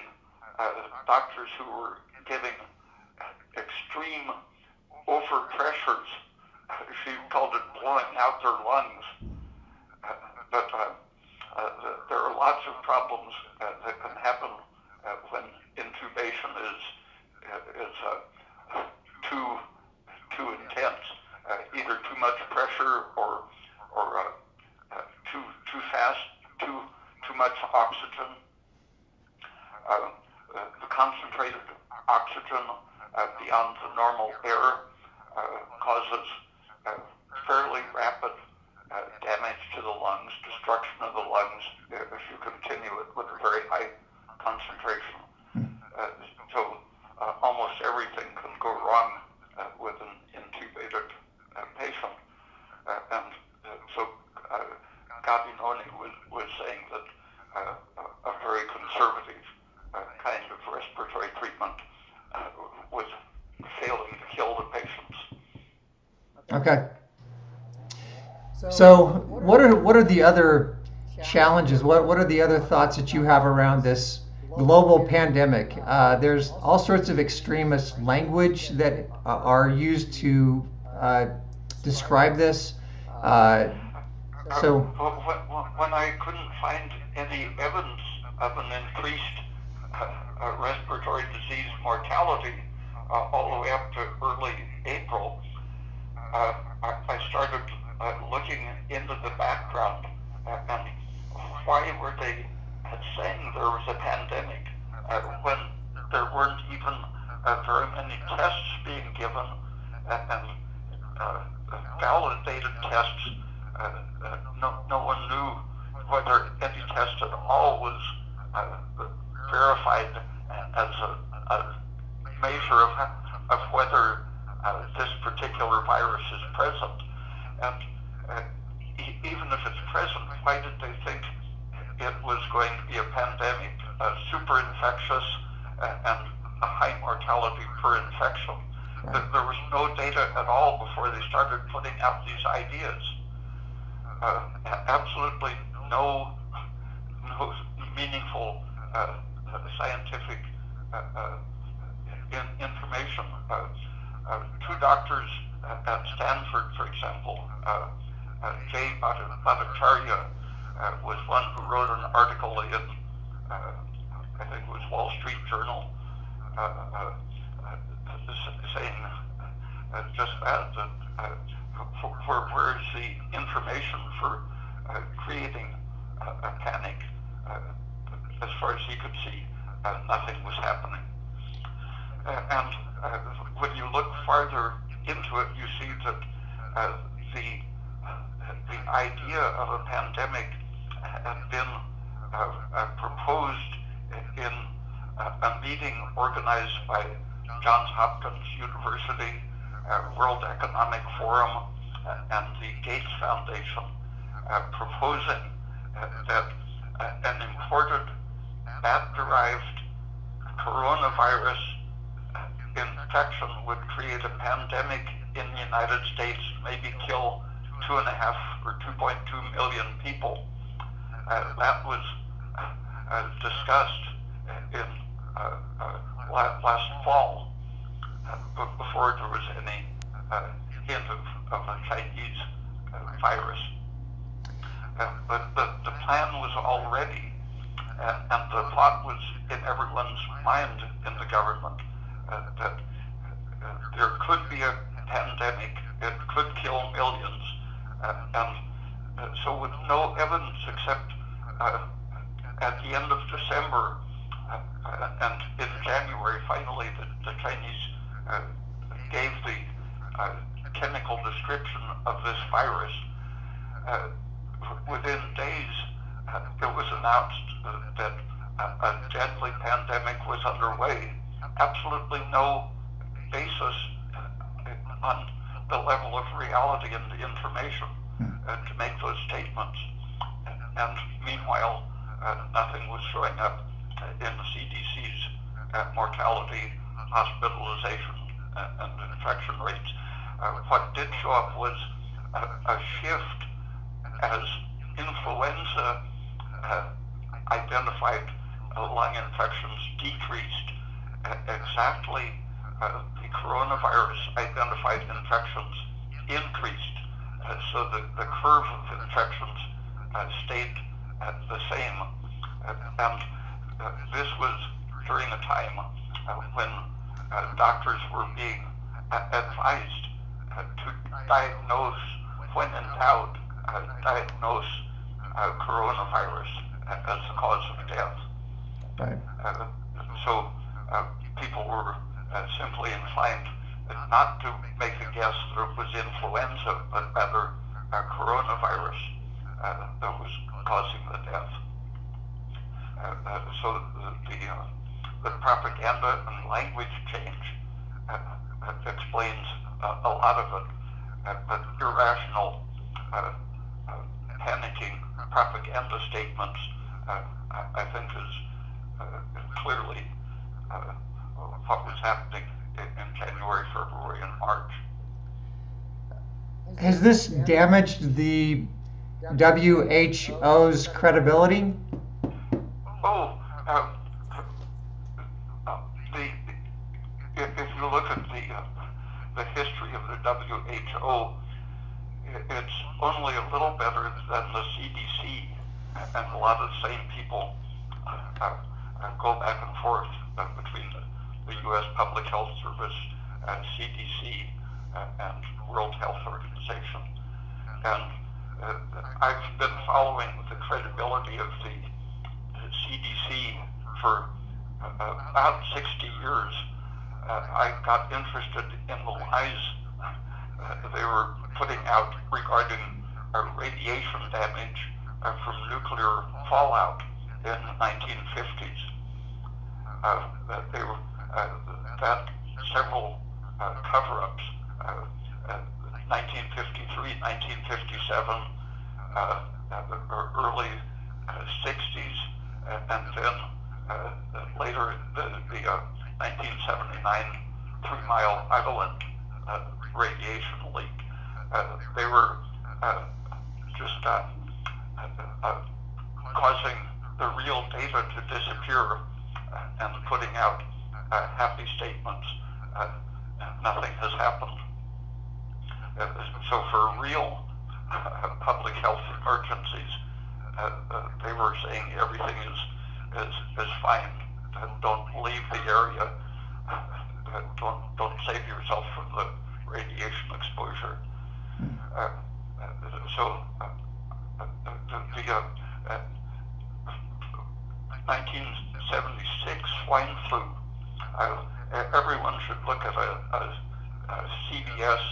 doctors who were giving extreme overpressures. She called it blowing out their lungs. But there are lots of problems that can happen when intubation is too intense, either too much pressure or too fast, too much oxygen. The concentrated oxygen beyond the normal air causes fairly rapid damage to the lungs, destruction of the lungs, if you continue it with a very high concentration. So almost everything can go wrong with an intubated patient. And so Gabinoni was saying that a very conservative kind of respiratory treatment was failing to kill the patients. Okay. So what are the other challenges? What are the other thoughts that you have around this global pandemic? There's all sorts of extremist language that are used to describe this. So when I couldn't find any evidence of an increased respiratory disease mortality all the way up to early April, I started looking into the background and why were they saying there was a pandemic when there weren't even very many tests being given and validated tests. No one knew whether any test at all was verified as a measure of whether this particular virus is present. And even if it's present, why did they think it was going to be a pandemic, super infectious, and a high mortality per infection? Right. There was no data at all before they started putting out these ideas. Absolutely no meaningful scientific information. Two doctors at Stanford, for example, Jay Bhattacharya was one who wrote an article in, I think it was Wall Street Journal, saying just that where is the information for creating a panic? As far as he could see, nothing was happening. And when you look farther into it, you see that the idea of a pandemic had been proposed in a meeting organized by Johns Hopkins University, World Economic Forum, and the Gates Foundation, proposing that an imported bat-derived coronavirus infection would create a pandemic in the United States, maybe kill 2.5 or 2.2 million people. That was discussed in last fall, before there was any hint of a Chinese virus. But the plan was all ready, and the thought was in everyone's mind in the government that there could be a pandemic, it could kill millions, and so with no evidence except at the end of December and in January, finally the Chinese gave the chemical description of this virus. Within days, it was announced that a deadly pandemic was underway. Absolutely no basis on the level of reality in the information to make those statements. And meanwhile, nothing was showing up in the CDC's mortality, hospitalization, and infection rates. What did show up was a shift as influenza identified lung infections decreased. Exactly, the coronavirus identified infections increased. So the curve of infections stayed the same. And this was during a time when doctors were being advised to diagnose, when in doubt, diagnose coronavirus as the cause of death. Right. So people were simply inclined not to make a guess that it was influenza, but rather coronavirus that was causing the death. So the propaganda and language change explains a lot of it, but irrational, panicking propaganda statements, I think, is clearly what was happening in January, February, and March. Has this damaged the WHO's credibility? Oh, if you look at the history of the WHO, it's only a little better than the CDC, and a lot of the same people go back and forth between the U.S. Public Health Service, CDC, and World Health Organization. And I've been following the credibility of the CDC for about 60 years. I got interested in the lies they were putting out regarding radiation damage from nuclear fallout in the 1950s. that several cover-ups, 1953, 1957, early 60s, and then later the 1979 3-mile Ivalent radiation leak. They were just causing the real data to disappear and putting out happy statements. Nothing has happened. So for real public health emergencies, they were saying everything is fine. Don't leave the area. Don't save yourself from the radiation exposure. So the 1976 swine flu. Everyone should look at a CBS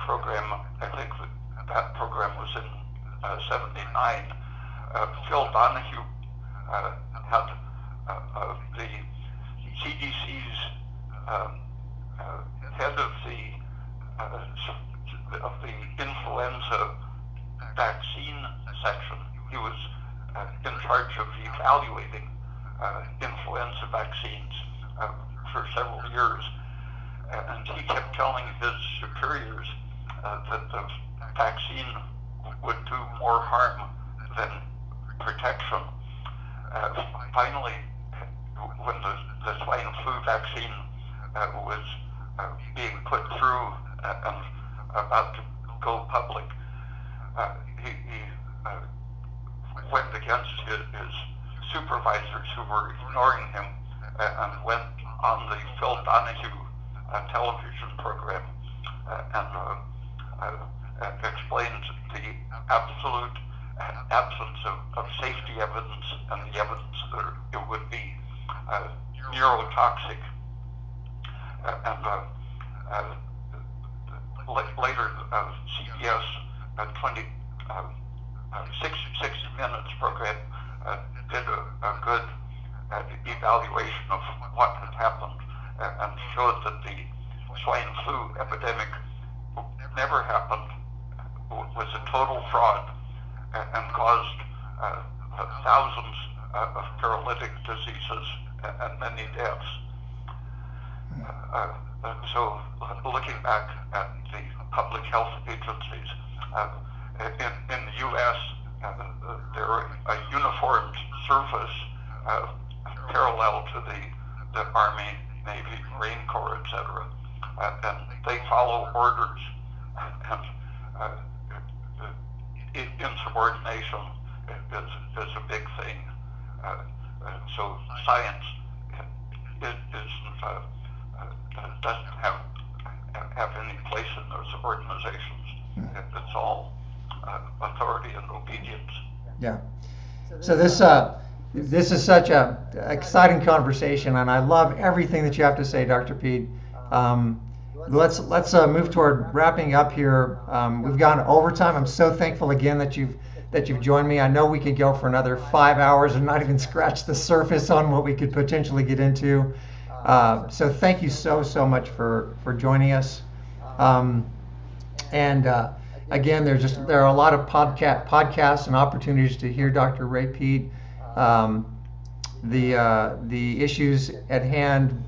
program. I think that program was in '79. Phil Donahue had the CDC's head of the influenza vaccine section. He was in charge of evaluating influenza vaccines for several years, and he kept telling his superiors that the vaccine would do more harm than protection. Finally, when the swine flu vaccine was being put through and about to go public, he went against his supervisors who were ignoring him and went on the Phil Donahue television program and explained the absolute absence of safety evidence and the evidence that it would be neurotoxic. Later, CBS 60 Minutes program did a good evaluation of what had happened and showed that the swine flu epidemic never happened, was a total fraud, and caused thousands of paralytic diseases and many deaths. So looking back at the public health agencies, in the U.S., they're a uniformed service parallel to the Army, Navy, Marine Corps, etc. And they follow orders, and insubordination is a big thing. So science doesn't have any place in those organizations. It's all authority and obedience. Yeah. So this is such a exciting conversation, and I love everything that you have to say, Dr. Peat. Let's move toward wrapping up here. We've gone overtime. I'm so thankful again that you've joined me. I know we could go for another 5 hours and not even scratch the surface on what we could potentially get into. So thank you so much for joining us. Again, there are a lot of podcasts and opportunities to hear Dr. Ray Peat. The issues at hand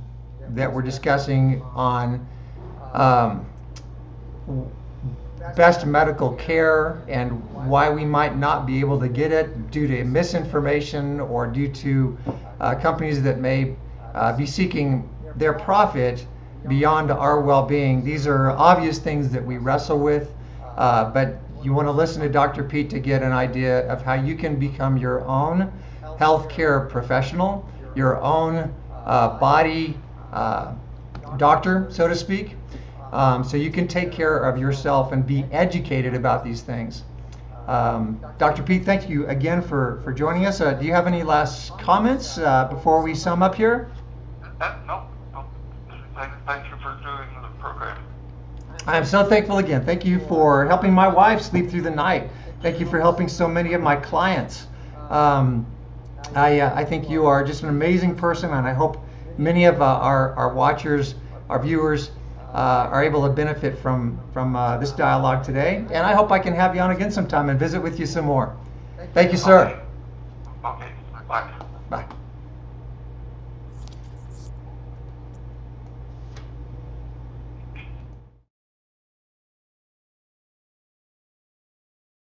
that we're discussing on best medical care and why we might not be able to get it due to misinformation or due to companies that may be seeking their profit beyond our well-being. These are obvious things that we wrestle with, but you want to listen to Dr. Peat to get an idea of how you can become your own healthcare professional, your own body doctor, so to speak, so you can take care of yourself and be educated about these things. Dr. Peat, thank you again for joining us. Do you have any last comments before we sum up here? No. Thank you for doing the program. I'm so thankful again. Thank you for helping my wife sleep through the night. Thank you for helping so many of my clients. I think you are just an amazing person, and I hope many of our watchers, our viewers, are able to benefit from this dialogue today. And I hope I can have you on again sometime and visit with you some more. Thank you, sir. Okay. Bye. Bye.